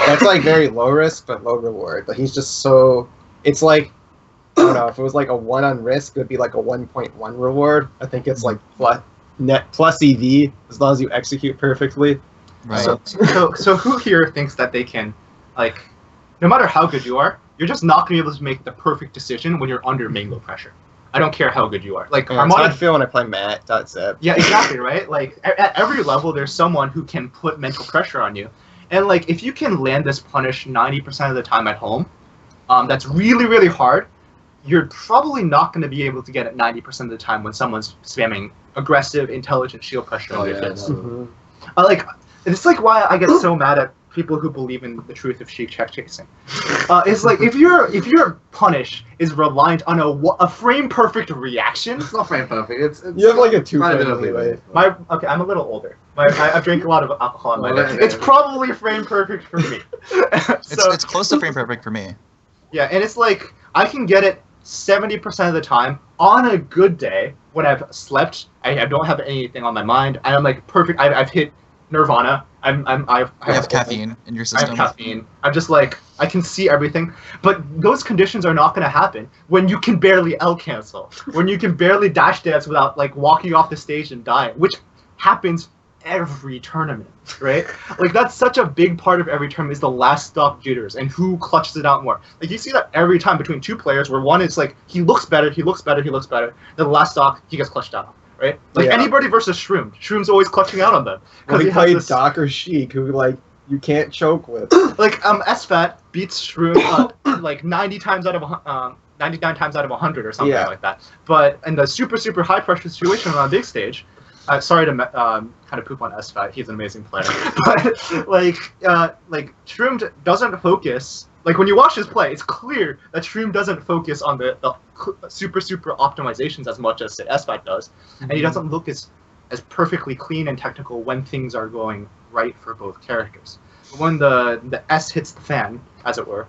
that's like very low risk but low reward. But he's just so it's like, I don't know, if it was like a 1 on risk, it would be like a 1.1 reward. I think it's like plus EV as long as you execute perfectly. Right. So who here thinks that they can, like, no matter how good you are, you're just not going to be able to make the perfect decision when you're under mango pressure. I don't care how good you are. Like, That's how I feel when I play Matt.zip. Yeah, exactly, right? Like, at every level, there's someone who can put mental pressure on you. And, like, if you can land this punish 90% of the time at home, that's really, really hard. You're probably not going to be able to get it 90% of the time when someone's spamming aggressive, intelligent shield pressure on your face. Like, it's like why I get so mad at people who believe in the truth of Sheik check chasing. It's like if your punish is reliant on a frame perfect reaction. It's not frame perfect. It's You have like a 2 quite a bit frame of leeway. Okay, I'm a little older. I've drank a lot of alcohol in my day. It's probably frame perfect for me. It's close to frame perfect for me. Yeah, and it's like I can get it 70% of the time on a good day when I've slept. I don't have anything on my mind. I'm like perfect. I've hit nirvana. I have caffeine in your system. I have caffeine. I'm just like, I can see everything. But those conditions are not going to happen when you can barely L cancel, when you can barely dash dance without like walking off the stage and dying, which happens every tournament, right? Like that's such a big part of every tournament is the last stock jitters and who clutches it out more. Like you see that every time between two players where one is like, he looks better. Then the last stock, he gets clutched out. Right? Like anybody versus Shroom. Shroom's always clutching out on them. Well, he played Doc or Sheik, who like you can't choke with. Like SFAT beats Shroom like 99 times out of 100 or something like that. But in the super high pressure situation on a big stage, sorry to kind of poop on SFAT. He's an amazing player. But like Shroom doesn't focus. Like when you watch his play, it's clear that Shroom doesn't focus on the super optimizations as much as SFAT does, and he doesn't look as perfectly clean and technical when things are going right for both characters. But when the S hits the fan, as it were,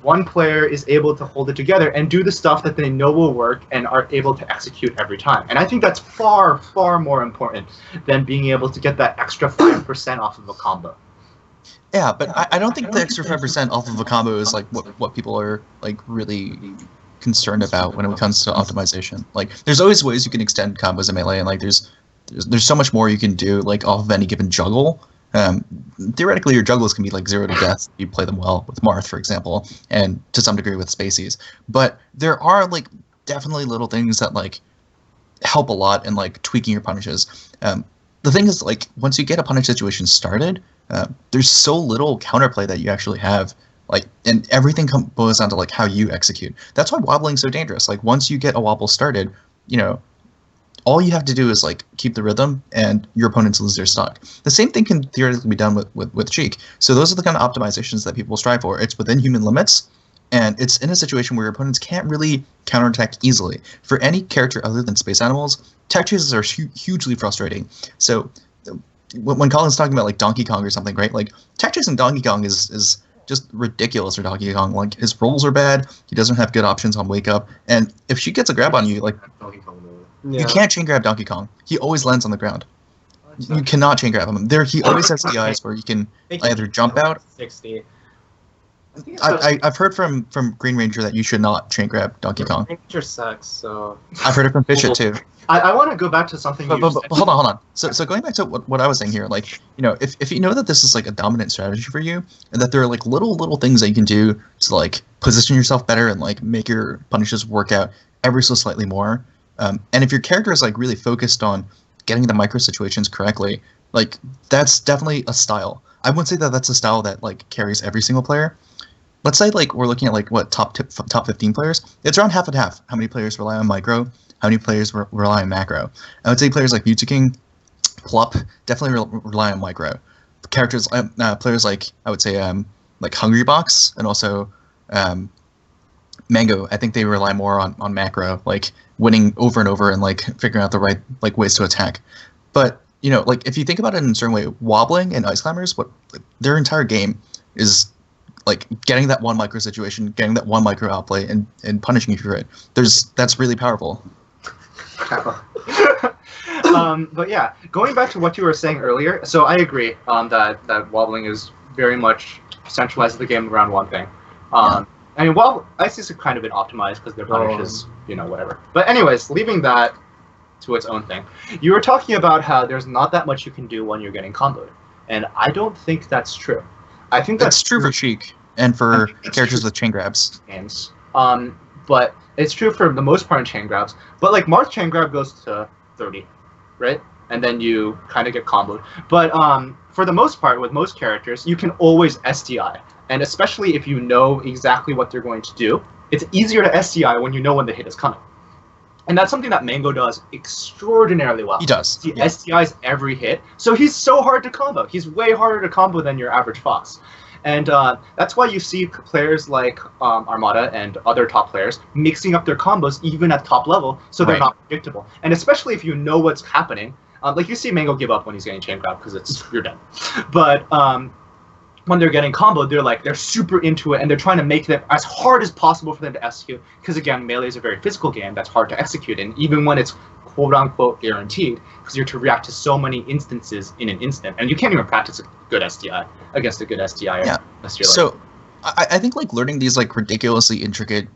one player is able to hold it together and do the stuff that they know will work and are able to execute every time. And I think that's far more important than being able to get that extra 5% off of a combo. Yeah, but I don't think the extra 5% off of a combo is like what people are like really concerned about when it comes to optimization. Like, there's always ways you can extend combos in Melee, and like there's so much more you can do like off of any given juggle. Theoretically, your juggles can be like 0 to death. You play them well with Marth, for example, and to some degree with Spaceys. But there are like definitely little things that like help a lot in like tweaking your punishes. The thing is, like, once you get a punish situation started, there's so little counterplay that you actually have, like, and everything boils down to like how you execute. That's why wobbling's so dangerous. Like, once you get a wobble started, you know, all you have to do is like keep the rhythm, and your opponents lose their stock. The same thing can theoretically be done with Cheek. So those are the kind of optimizations that people strive for. It's within human limits, and it's in a situation where your opponents can't really counterattack easily. For any character other than space animals, tech chases are hugely frustrating. So when Colin's talking about like Donkey Kong or something, right? Like, tech chasing Donkey Kong is just ridiculous for Donkey Kong. Like, his rolls are bad. He doesn't have good options on wake up, and if she gets a grab on you, like, you can't chain grab Donkey Kong. He always lands on the ground. You cannot chain grab him. He always has DIs where you can either jump out. 60. I've heard from Green Ranger that you should not chain grab Donkey Kong. Ranger sucks, so I've heard it from Fisher too. I want to go back to something. But hold on. So going back to what I was saying here, like, you know, if you know that this is like a dominant strategy for you, and that there are like little things that you can do to like position yourself better and like make your punishes work out ever so slightly more, and if your character is like really focused on getting the micro situations correctly, like, that's definitely a style. I wouldn't say that that's a style that like carries every single player. Let's say like we're looking at like what top 15 players. It's around half and half. How many players rely on micro? How many players rely on macro? I would say players like Mewtwo King, Plup definitely rely on micro. Characters, players like, I would say like Hungry Box and also Mango. I think they rely more on macro, like winning over and over and like figuring out the right like ways to attack. But you know, like, if you think about it in a certain way, wobbling and Ice Climbers, their entire game is like getting that one micro situation, getting that one micro outplay, and punishing you for it. That's really powerful. But yeah, going back to what you were saying earlier, so I agree that wobbling is very much centralized the game around one thing. I mean, well, ICs have kind of been optimized because their punishes, whatever. But anyways, leaving that to its own thing, you were talking about how there's not that much you can do when you're getting comboed, and I don't think that's true. I think that's true for Sheik and for characters with chain grabs. Games. But it's true for the most part in chain grabs. But like Marth chain grab goes to 30, right? And then you kind of get comboed. But for the most part, with most characters, you can always SDI. And especially if you know exactly what they're going to do, it's easier to SDI when you know when the hit is coming. And that's something that Mango does extraordinarily well. He does. He SDIs every hit. So he's so hard to combo. He's way harder to combo than your average Fox. And that's why you see players like Armada and other top players mixing up their combos even at top level, so they're not predictable. And especially if you know what's happening, like you see Mango give up when he's getting chain grab because you're dead. But when they're getting comboed, they're super into it and they're trying to make them as hard as possible for them to execute. Because again, Melee is a very physical game that's hard to execute in, even when it's quote-unquote guaranteed, because you're to react to so many instances in an instant, and you can't even practice a good SDI against a good SDI. Yeah. So I think learning these ridiculously intricate,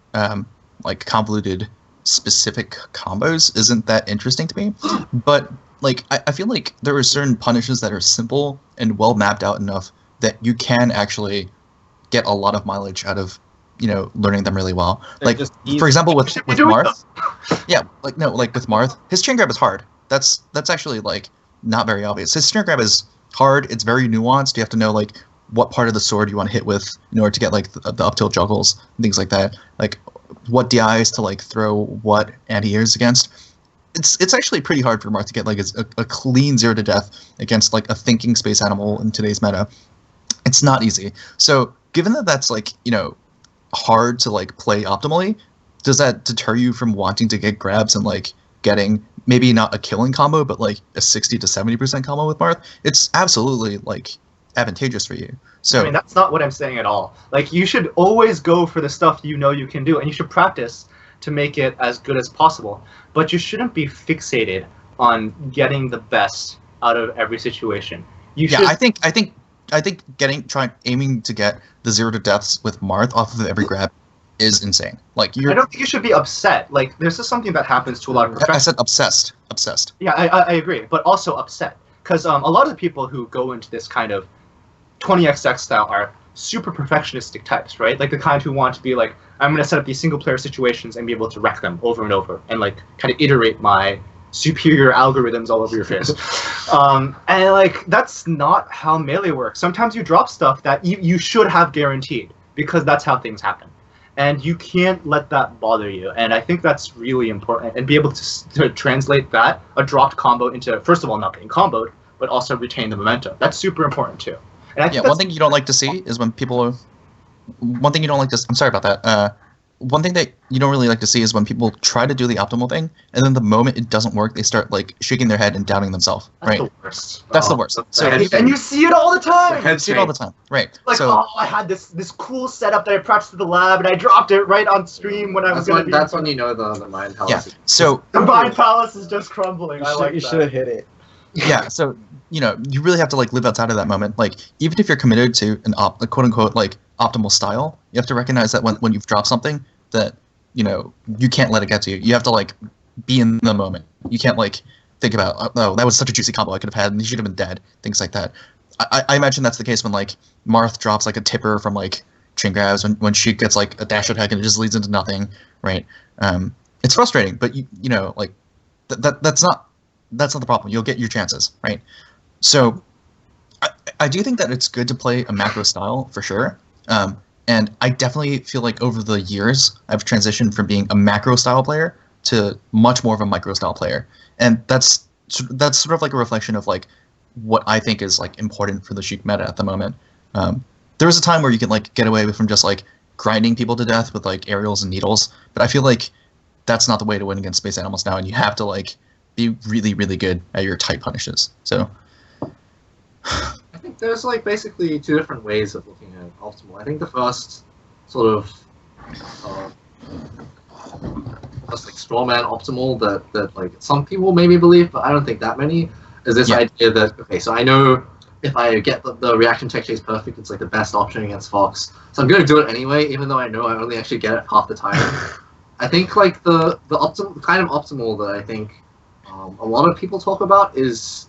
convoluted specific combos isn't that interesting to me. But I feel like there are certain punishes that are simple and well mapped out enough that you can actually get a lot of mileage out of learning them really well. For example, with Marth. Yeah, with Marth, his chain grab is hard. That's actually not very obvious. His chain grab is hard. It's very nuanced. You have to know what part of the sword you want to hit with in order to get the up tilt juggles and things like that. What DIs to throw what anti-airs against. It's actually pretty hard for Marth to get a clean 0 to death against a thinking space animal in today's meta. It's not easy. So given that that's hard to play optimally, does that deter you from wanting to get grabs and getting maybe not a killing combo but a 60 to 70% combo with Marth? It's absolutely advantageous for you. So I mean, that's not what I'm saying at all. You should always go for the stuff you know you can do, and you should practice to make it as good as possible. But you shouldn't be fixated on getting the best out of every situation. I think aiming to get the 0 to deaths with Marth off of every grab is insane. I don't think you should be upset. This is something that happens to a lot of professionals. I said obsessed. Yeah, I agree, but also upset. Because a lot of the people who go into this kind of 20xx style are super perfectionistic types, right? The kind who want to be I'm going to set up these single-player situations and be able to wreck them over and over and kind of iterate my superior algorithms all over your face. And that's not how Melee works. Sometimes you drop stuff that you should have guaranteed because that's how things happen. And you can't let that bother you. And I think that's really important. And be able to translate that, a dropped combo, into, first of all, not getting comboed, but also retain the momentum. That's super important too. And I think one thing you don't like to see is when people... One thing you don't like to... I'm sorry about that. One thing that you don't really like to see is when people try to do the optimal thing, and then the moment it doesn't work, they start shaking their head and doubting themselves. That's right? the worst. That's the worst. So, and you see it all the time. You see it all the time. Right. I had this cool setup that I practiced at the lab, and I dropped it right on stream when I was going to. That's when you know the mind palace. Yeah. So the mind palace is just crumbling. You should have hit it. Yeah. So you really have to live outside of that moment. Even if you're committed to a quote unquote optimal style, you have to recognize that when you've dropped something that you can't let it get to you. You have to be in the moment. You can't think about, oh, that was such a juicy combo I could have had and he should have been dead, things like that. I imagine that's the case when Marth drops a tipper from chain grabs, when she gets a dash attack and it just leads into nothing, right? It's frustrating, but that's not the problem. You'll get your chances, right? So I do think that it's good to play a macro style for sure. And I definitely feel over the years, I've transitioned from being a macro style player to much more of a micro style player. And that's sort of a reflection of what I think is important for the Sheik meta at the moment. There was a time where you could get away from just grinding people to death with aerials and needles, but I feel that's not the way to win against space animals now, and you have to be really, really good at your tight punishes. So I think there's basically two different ways of looking at optimal. I think the first sort of straw man optimal that some people maybe believe, but I don't think that many, is this idea that, okay, so I know if I get the reaction tech chase perfect, it's like the best option against Fox. So I'm going to do it anyway, even though I know I only actually get it half the time. I think like the kind of optimal that I think a lot of people talk about is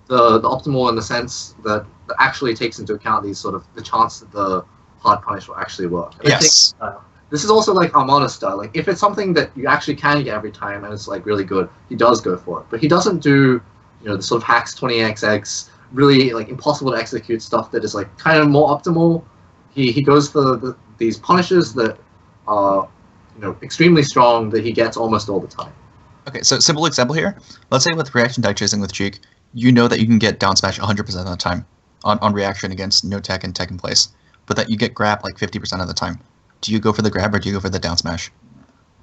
the optimal in the sense that actually takes into account these sort of the chance that the hard punish will actually work. And Yes. I think, this is also like Armada style. Like if it's something that you actually can get every time and it's like really good, he does go for it. But he doesn't do, the sort of hacks 20xx, really like impossible to execute stuff that is like kind of more optimal. He goes for these punishes that are extremely strong that he gets almost all the time. Okay, so simple example here. Let's say with reaction tech chasing with Cheek, you know that you can get down smash 100% of the time on reaction against no tech and tech in place, but that you get grab like 50% of the time. Do you go for the grab or do you go for the down smash?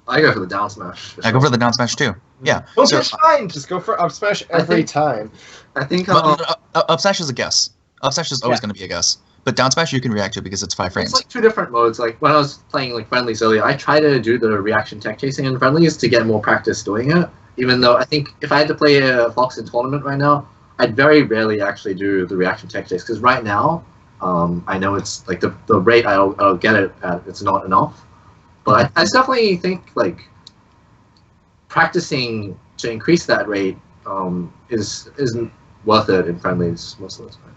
I go for the down smash. I go for the down smash too. Yeah. Well, so, fine. Just go for up smash every time. I think up smash is a guess. Up smash is always going to be a guess. But down smash you can react to because it's 5 frames. It's like 2 different modes. Like when I was playing like friendlies earlier, I try to do the reaction tech chasing in friendlies to get more practice doing it. Even though I think if I had to play a Fox in tournament right now, I'd very rarely actually do the reaction tech chase because right now, I know it's like the rate I'll get it at, it's not enough. But I definitely think like practicing to increase that rate isn't worth it in friendlies most of the time.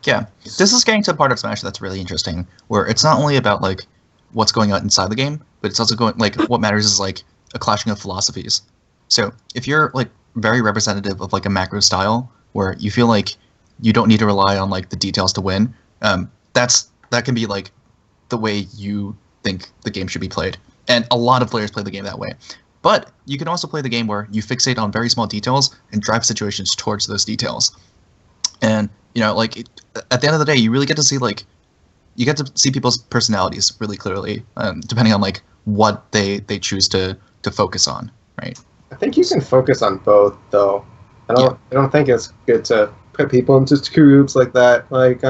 Yeah, this is getting to a part of Smash that's really interesting, where it's not only about like what's going on inside the game, but it's also going like what matters is like a clashing of philosophies. So if you're like very representative of like a macro style where you feel like you don't need to rely on like the details to win, that can be like the way you think the game should be played, and a lot of players play the game that way. But you can also play the game where you fixate on very small details and drive situations towards those details. And like at the end of the day, you really get to see people's personalities really clearly, depending on like what they choose to focus on, right? I think you can focus on both, though. I don't think it's good to put people into groups like that. Like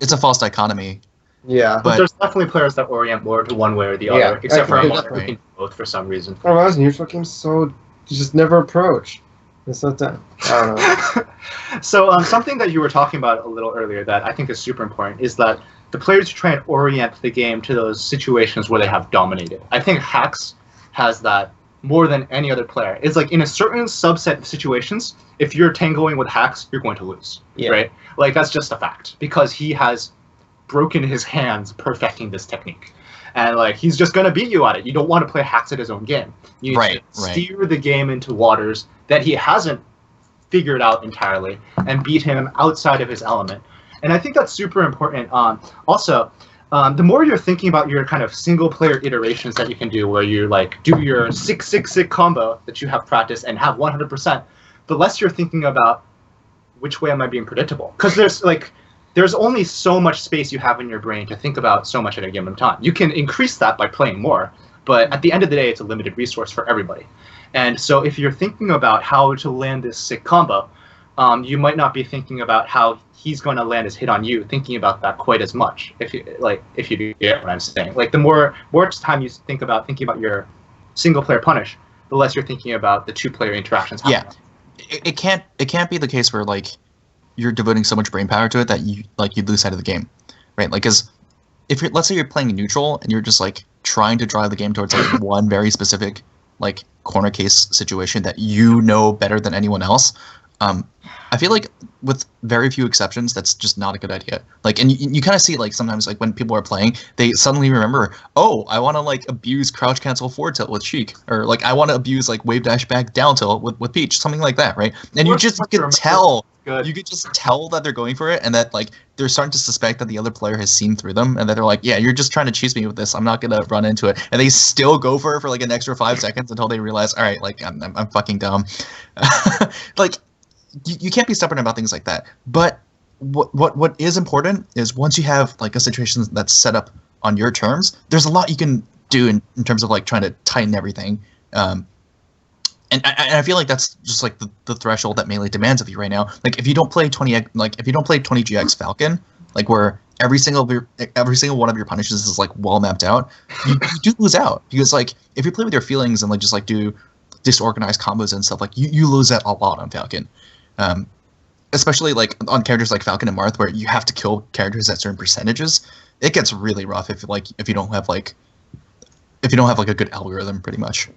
it's a false dichotomy. Yeah, but there's definitely players that orient more to one way or the other, except for Amon, who can both for some reason. Oh, I was neutral game, so just never approach. It's not that. I don't know. So something that you were talking about a little earlier that I think is super important is that the players try and orient the game to those situations where they have dominated. I think Hax has that more than any other player. It's like in a certain subset of situations, if you're tangoing with Hax, you're going to lose, right? Like that's just a fact because he has broken his hands perfecting this technique. And like he's just gonna beat you at it. You don't want to play Hax at his own game. You need to steer the game into waters that he hasn't figured out entirely and beat him outside of his element. And I think that's super important. Also, the more you're thinking about your kind of single player iterations that you can do where you like do your 6-6-6 combo that you have practiced and have 100%, the less you're thinking about which way am I being predictable. Because there's only so much space you have in your brain to think about so much at a given time. You can increase that by playing more, but at the end of the day, it's a limited resource for everybody. And so if you're thinking about how to land this sick combo, you might not be thinking about how he's going to land his hit on you, thinking about that quite as much, if you get what I'm saying. Like the more time you thinking about your single player punish, the less you're thinking about the 2-player interactions happening. Yeah, it can't be the case where like you're devoting so much brain power to it that you lose sight of the game, right? Like, because let's say you're playing neutral and you're just like trying to drive the game towards like one very specific like corner case situation that you know better than anyone else. I feel like with very few exceptions, that's just not a good idea. Like, and you kind of see like sometimes like when people are playing, they suddenly remember, oh, I want to like abuse crouch cancel forward tilt with Sheik, or like I want to abuse like wave dash back down tilt with Peach, something like that, right? And you could tell that they're going for it, and that like they're starting to suspect that the other player has seen through them, and that they're like, yeah, you're just trying to cheese me with this. I'm not gonna run into it, and they still go for it for like an extra 5 seconds until they realize, all right, like I'm fucking dumb. Like. You can't be stubborn about things like that. But what is important is once you have like a situation that's set up on your terms, there's a lot you can do in terms of like trying to tighten everything. And I feel like that's just like the threshold that Melee demands of you right now. Like if you don't play 20 GX Falcon, like where every single one of your punishes is like well mapped out, you do lose out because like if you play with your feelings and like just like do disorganized combos and stuff, like you lose that a lot on Falcon. especially like on characters like Falcon and Marth, where you have to kill characters at certain percentages, it gets really rough if you don't have like a good algorithm, pretty much.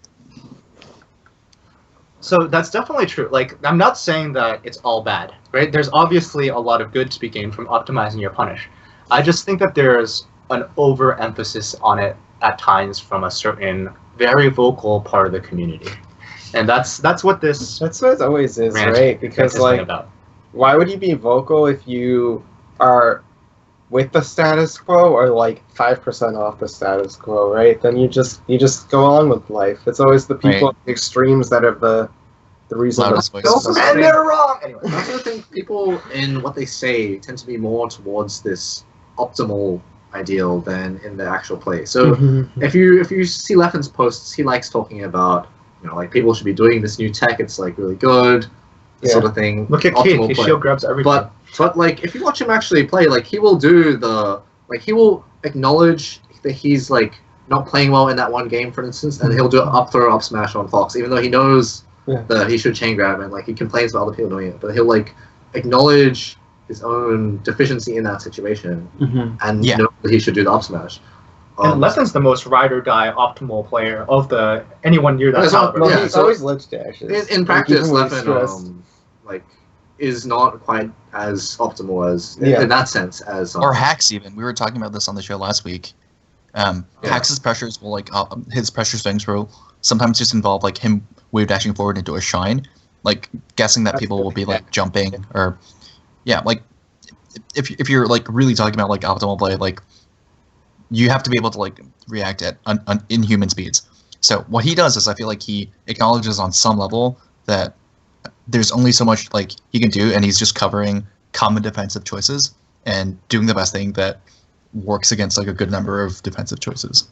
So that's definitely true. Like, I'm not saying that it's all bad, right? There's obviously a lot of good to be gained from optimizing your punish. I just think that there's an overemphasis on it at times from a certain very vocal part of the community, and that's what this. That's what it always is, right? Because like, about. Why would you be vocal if you are with the status quo or like 5% off the status quo, right? Then you just go on with life. It's always the people at the extremes that are the reason. And they're wrong. Anyway, I also think people in what they say tend to be more towards this optimal ideal than in the actual play. So if you see Leffen's posts, he likes talking about, like people should be doing this new tech. It's like really good, sort of thing. Look at Keith. His shield grabs everything. But like if you watch him actually play, like he will do he will acknowledge that he's like not playing well in that one game, for instance, and he'll do an up throw, up smash on Fox, even though he knows that he should chain grab, and like he complains about other people doing it, but he'll like acknowledge his own deficiency in that situation and know that he should do the up smash. And Leffen's the most ride or die optimal player of anyone near that caliber. Well, he's always ledge dashes. In practice, Leffen is not quite as optimal as in that sense as or Hacks even. We were talking about this on the show last week. Hax's pressures will his pressure swings will sometimes just involve like him wave dashing forward into a shine, like guessing that people will be like jumping or like if you're like really talking about like optimal play, like you have to be able to like react at inhuman speeds. So what he does is I feel like he acknowledges on some level that there's only so much like he can do, and he's just covering common defensive choices and doing the best thing that works against like a good number of defensive choices.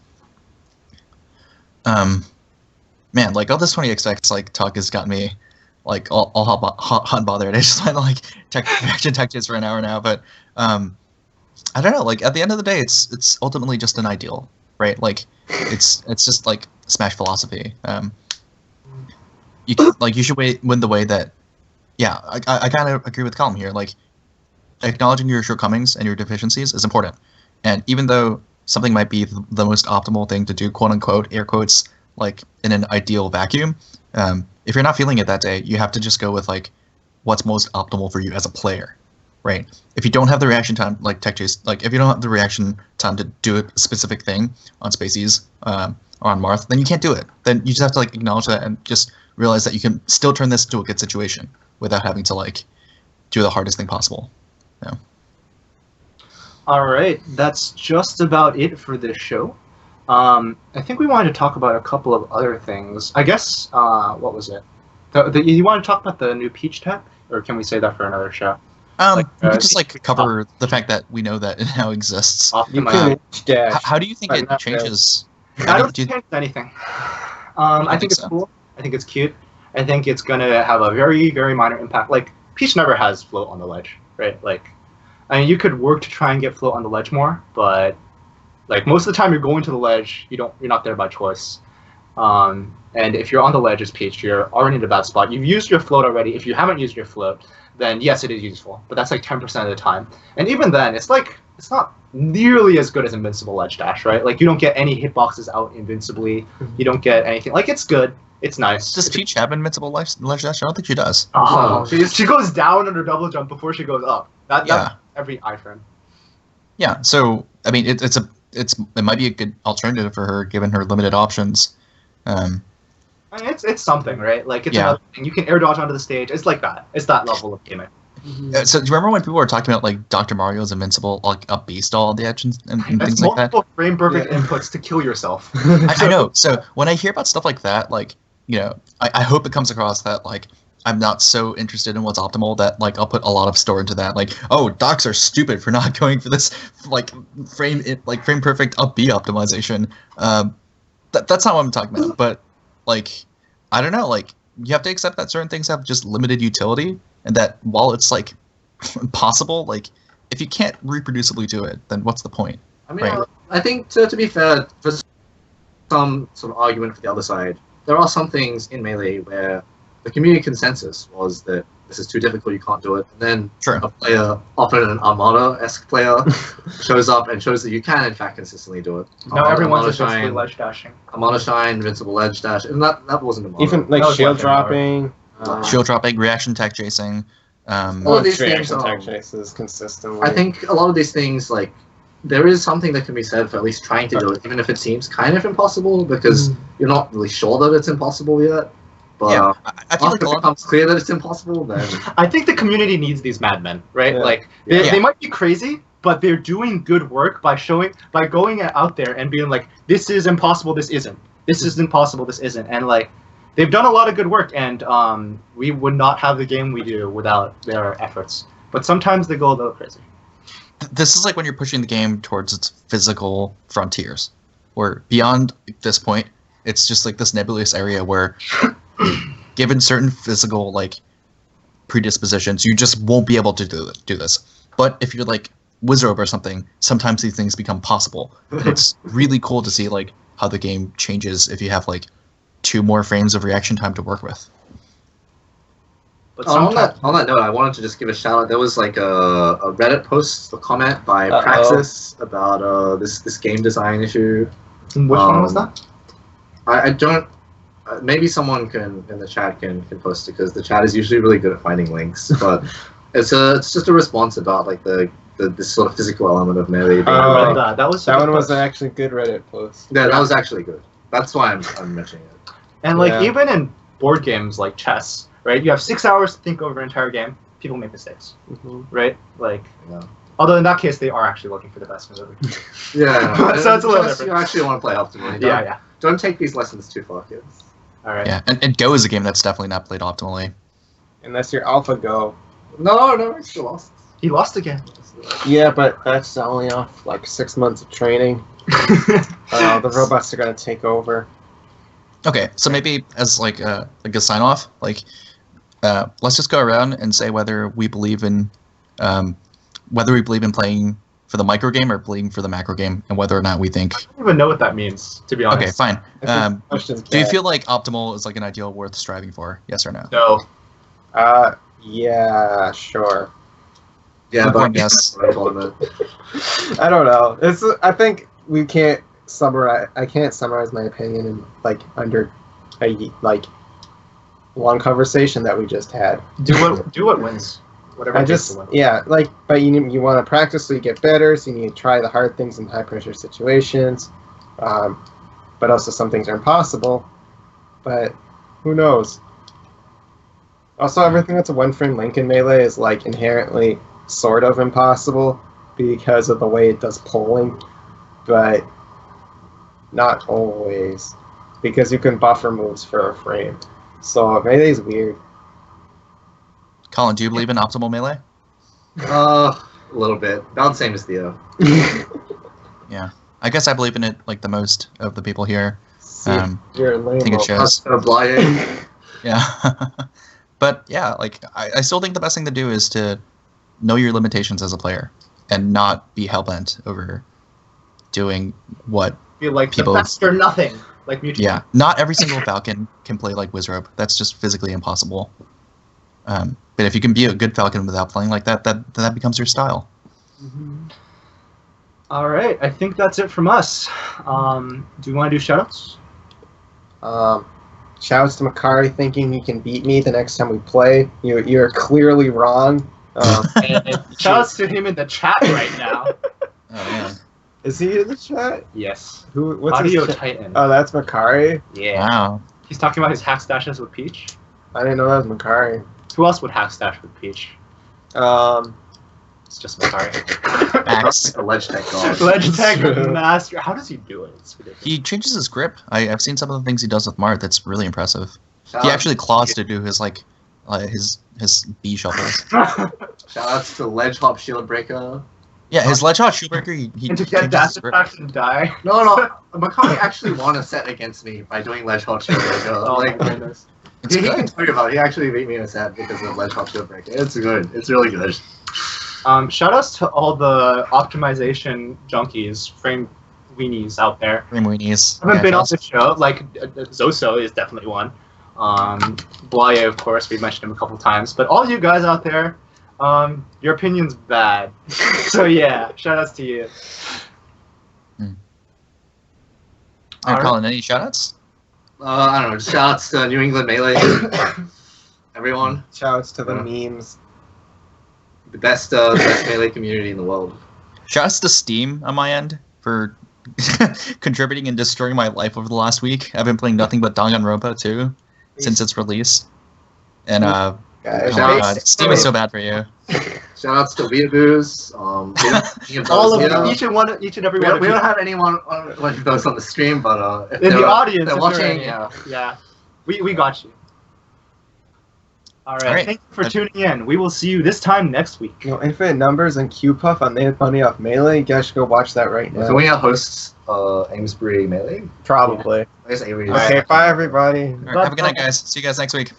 Man, like all this 20xx like talk has got me like all hot and bothered. I just want to like reaction tactics for an hour now, but I don't know. Like at the end of the day, it's ultimately just an ideal, right? Like it's just like Smash philosophy. You should win the way that. Yeah, I kind of agree with Colm here. Like acknowledging your shortcomings and your deficiencies is important, and even though something might be the most optimal thing to do, quote unquote, air quotes, like in an ideal vacuum, if you're not feeling it that day, you have to just go with like what's most optimal for you as a player, right? If you don't have the reaction time, like Tech Chase, like if you don't have the reaction time to do a specific thing on Spacies or on Marth, then you can't do it. Then you just have to like acknowledge that and just realize that you can still turn this into a good situation without having to like do the hardest thing possible. Yeah. All right, that's just about it for this show. I think we wanted to talk about a couple of other things. I guess, what was it? You want to talk about the new Peach tech, or can we say that for another show? We could just like cover the fact that we know that it now exists. How do you think it changes? I don't think it changes anything. I think it's cool. I think it's cute. I think it's gonna have a very, very minor impact. Like Peach never has float on the ledge, right? Like, I mean, you could work to try and get float on the ledge more, but like most of the time you're going to the ledge, you're not there by choice. And if you're on the ledge as Peach, you're already in a bad spot. You've used your float already. If you haven't used your float, then yes, it is useful, but that's like 10% of the time. And even then, it's not nearly as good as Invincible Ledge Dash, right? Like you don't get any hitboxes out invincibly. You don't get anything. Like it's good. It's nice. Does Peach have Invincible Ledge Dash? I don't think she does. Oh, she goes down under double jump before she goes up. That's every iframe. Yeah. So I mean, it might be a good alternative for her given her limited options. I mean, it's something, right? Like it's another thing. You can air dodge onto the stage. It's like that. It's that level of gaming. So do you remember when people were talking about like Dr. Mario's invincible, like a beast all on the edge and things like that? Multiple frame perfect inputs to kill yourself. I know. So when I hear about stuff like that, like I hope it comes across that like I'm not so interested in what's optimal that like I'll put a lot of store into that. Like, oh, docs are stupid for not going for this like frame perfect up B optimization. That's not what I'm talking about. But like, I don't know. Like, you have to accept that certain things have just limited utility, and that while it's like possible, like if you can't reproducibly do it, then what's the point? I mean, right? I think to be fair, for some sort of argument for the other side, there are some things in Melee where the community consensus was that this is too difficult, you can't do it. And then Sure. a player, often an Armada-esque player, shows up and shows that you can in fact consistently do it. No, everyone's Armada essentially Shine, ledge dashing. Armada Shine, Invincible Ledge Dash, and that wasn't Armada. Even like That was shield legendary. dropping. Shield dropping, reaction tech chasing. All of these things, reaction tech chases consistently. I think a lot of these things, like, there is something that can be said for at least trying to do it, even if it seems kind of impossible, because you're not really sure that it's impossible yet. But Yeah, I feel like after a it lot. becomes clear that it's impossible, then I think the community needs these madmen, right? Yeah. Like Yeah. they might be crazy, but they're doing good work by going out there and being like, this is impossible, this isn't. This is impossible, this isn't. And like they've done a lot of good work, and we would not have the game we do without their efforts. But sometimes they go a little crazy. This is like when you're pushing the game towards its physical frontiers, where beyond this point, it's just like this nebulous area where, given certain physical like predispositions, you just won't be able to do this. But if you're like Wizard or something, sometimes these things become possible. It's really cool to see like how the game changes if you have like 2 more frames of reaction time to work with. But on sometimes that note, I wanted to just give a shout out. There was like a Reddit post, a comment by Praxis about this game design issue. which one was that? I don't. Maybe someone can in the chat can post it, because the chat is usually really good at finding links. But it's just a response about like this sort of physical element of melee. Being I Oh. read that. That was that a one good was post. an actually good Reddit post. yeah, that was actually good. That's why I'm mentioning it. And like Yeah. even in board games like chess, right? You have 6 hours to think over an entire game. People make mistakes, Mhm. right? Like, Yeah. although in that case they are actually looking for the best move. Yeah, So it's a little Just, different. You actually want to play optimally. Yeah. Don't take these lessons too far, kids. All right. Yeah, and Go is a game that's definitely not played optimally. Unless you're Alpha Go. No, I still lost. He lost again. Yeah, but that's only off like 6 months of training. The robots are gonna take over. Okay, so maybe as like a sign off, like let's just go around and say whether we believe in playing for the micro game or playing for the macro game, and whether or not we think. I don't even know what that means, to be honest. Okay, fine. I think the question's Do you bad. feel like optimal is like an ideal worth striving for? Yes or no? No. Yeah, sure. Yeah, but Yes. I tournament. I don't know. I think we can't summarize. I can't summarize my opinion in like under a like long conversation that we just had. Do what wins. Whatever. I it takes just to win. yeah, like but you want to practice so you get better. So you need to try the hard things in high pressure situations. But also some things are impossible. But who knows? Also, everything that's a one frame link in Melee is like inherently sort of impossible because of the way it does polling, but not always, because you can buffer moves for a frame. So Melee's weird. Colin, do you believe in optimal melee? A little bit. About the same as Theo. I guess I believe in it like the most of the people here. You're lame. I think it shows. Obliging. Yeah. But yeah, like I still think the best thing to do is to know your limitations as a player and not be hellbent over doing what. Feel like people- the best or nothing. Like Mutual. Yeah, not every single Falcon can play like Wizrobe. That's just physically impossible. But if you can be a good Falcon without playing like that, that becomes your style. All right. I think that's it from us. Do you want to do shoutouts? Shouts to Makari thinking he can beat me the next time we play. You're clearly wrong. And shoutouts to him in the chat right now. Oh man! Is he in the chat? Yes. What's Audio his chat? Titan. Oh, that's Makari. Yeah. Wow. He's talking about his hack stashes with Peach. I didn't know that was Makari. Who else would hack stash with Peach? It's just Makari. Axe. A ledge tech god. Ledge Tech True. Master. How does he do it? It's ridiculous. He changes his grip. I've seen some of the things he does with Mart. That's really impressive. Shout He out- actually claws to do his like his B shuffles. Shout outs to Ledge Hop Shield Breaker. Yeah, his ledge hot shoebreaker. He and to get changes that his grip. effect and die. No. Makami actually won a set against me by doing Ledge Hop Shield Breaker. Oh Like, my goodness. It's he can good. tell you about it. He actually beat me in a set because of Ledge Hop Shield Breaker. It's good. It's really good. Shout outs to all the optimization junkies, frame weenies out there. Frame weenies. I haven't Yeah, been on shots. the show. Like Zoso is definitely one. Blaya, of course, we've mentioned him a couple times. But all you guys out there, your opinion's bad. So yeah, shout-outs to you. All right, Colin, any shout-outs? I don't know. Just shout-outs to New England Melee. Everyone. Shouts to the memes. The best Melee community in the world. Shoutouts to Steam on my end for contributing and destroying my life over the last week. I've been playing nothing but Danganronpa 2 since its release. And, Guys, oh my god, Steam is so bad for you. Shoutouts to Weeaboos. All of them, each and every one. We don't have anyone on those on the stream, but if in the audience, they're if watching, yeah, we got you. All right, thank you for tuning in. We will see you this time next week. You know, Infinite Numbers and Q-Puff on Made Money Off Melee. You guys should go watch that right now. So we now host Amesbury Melee? Probably. I guess Avery. Okay, bye everybody. All right, have a good night, guys. See you guys next week.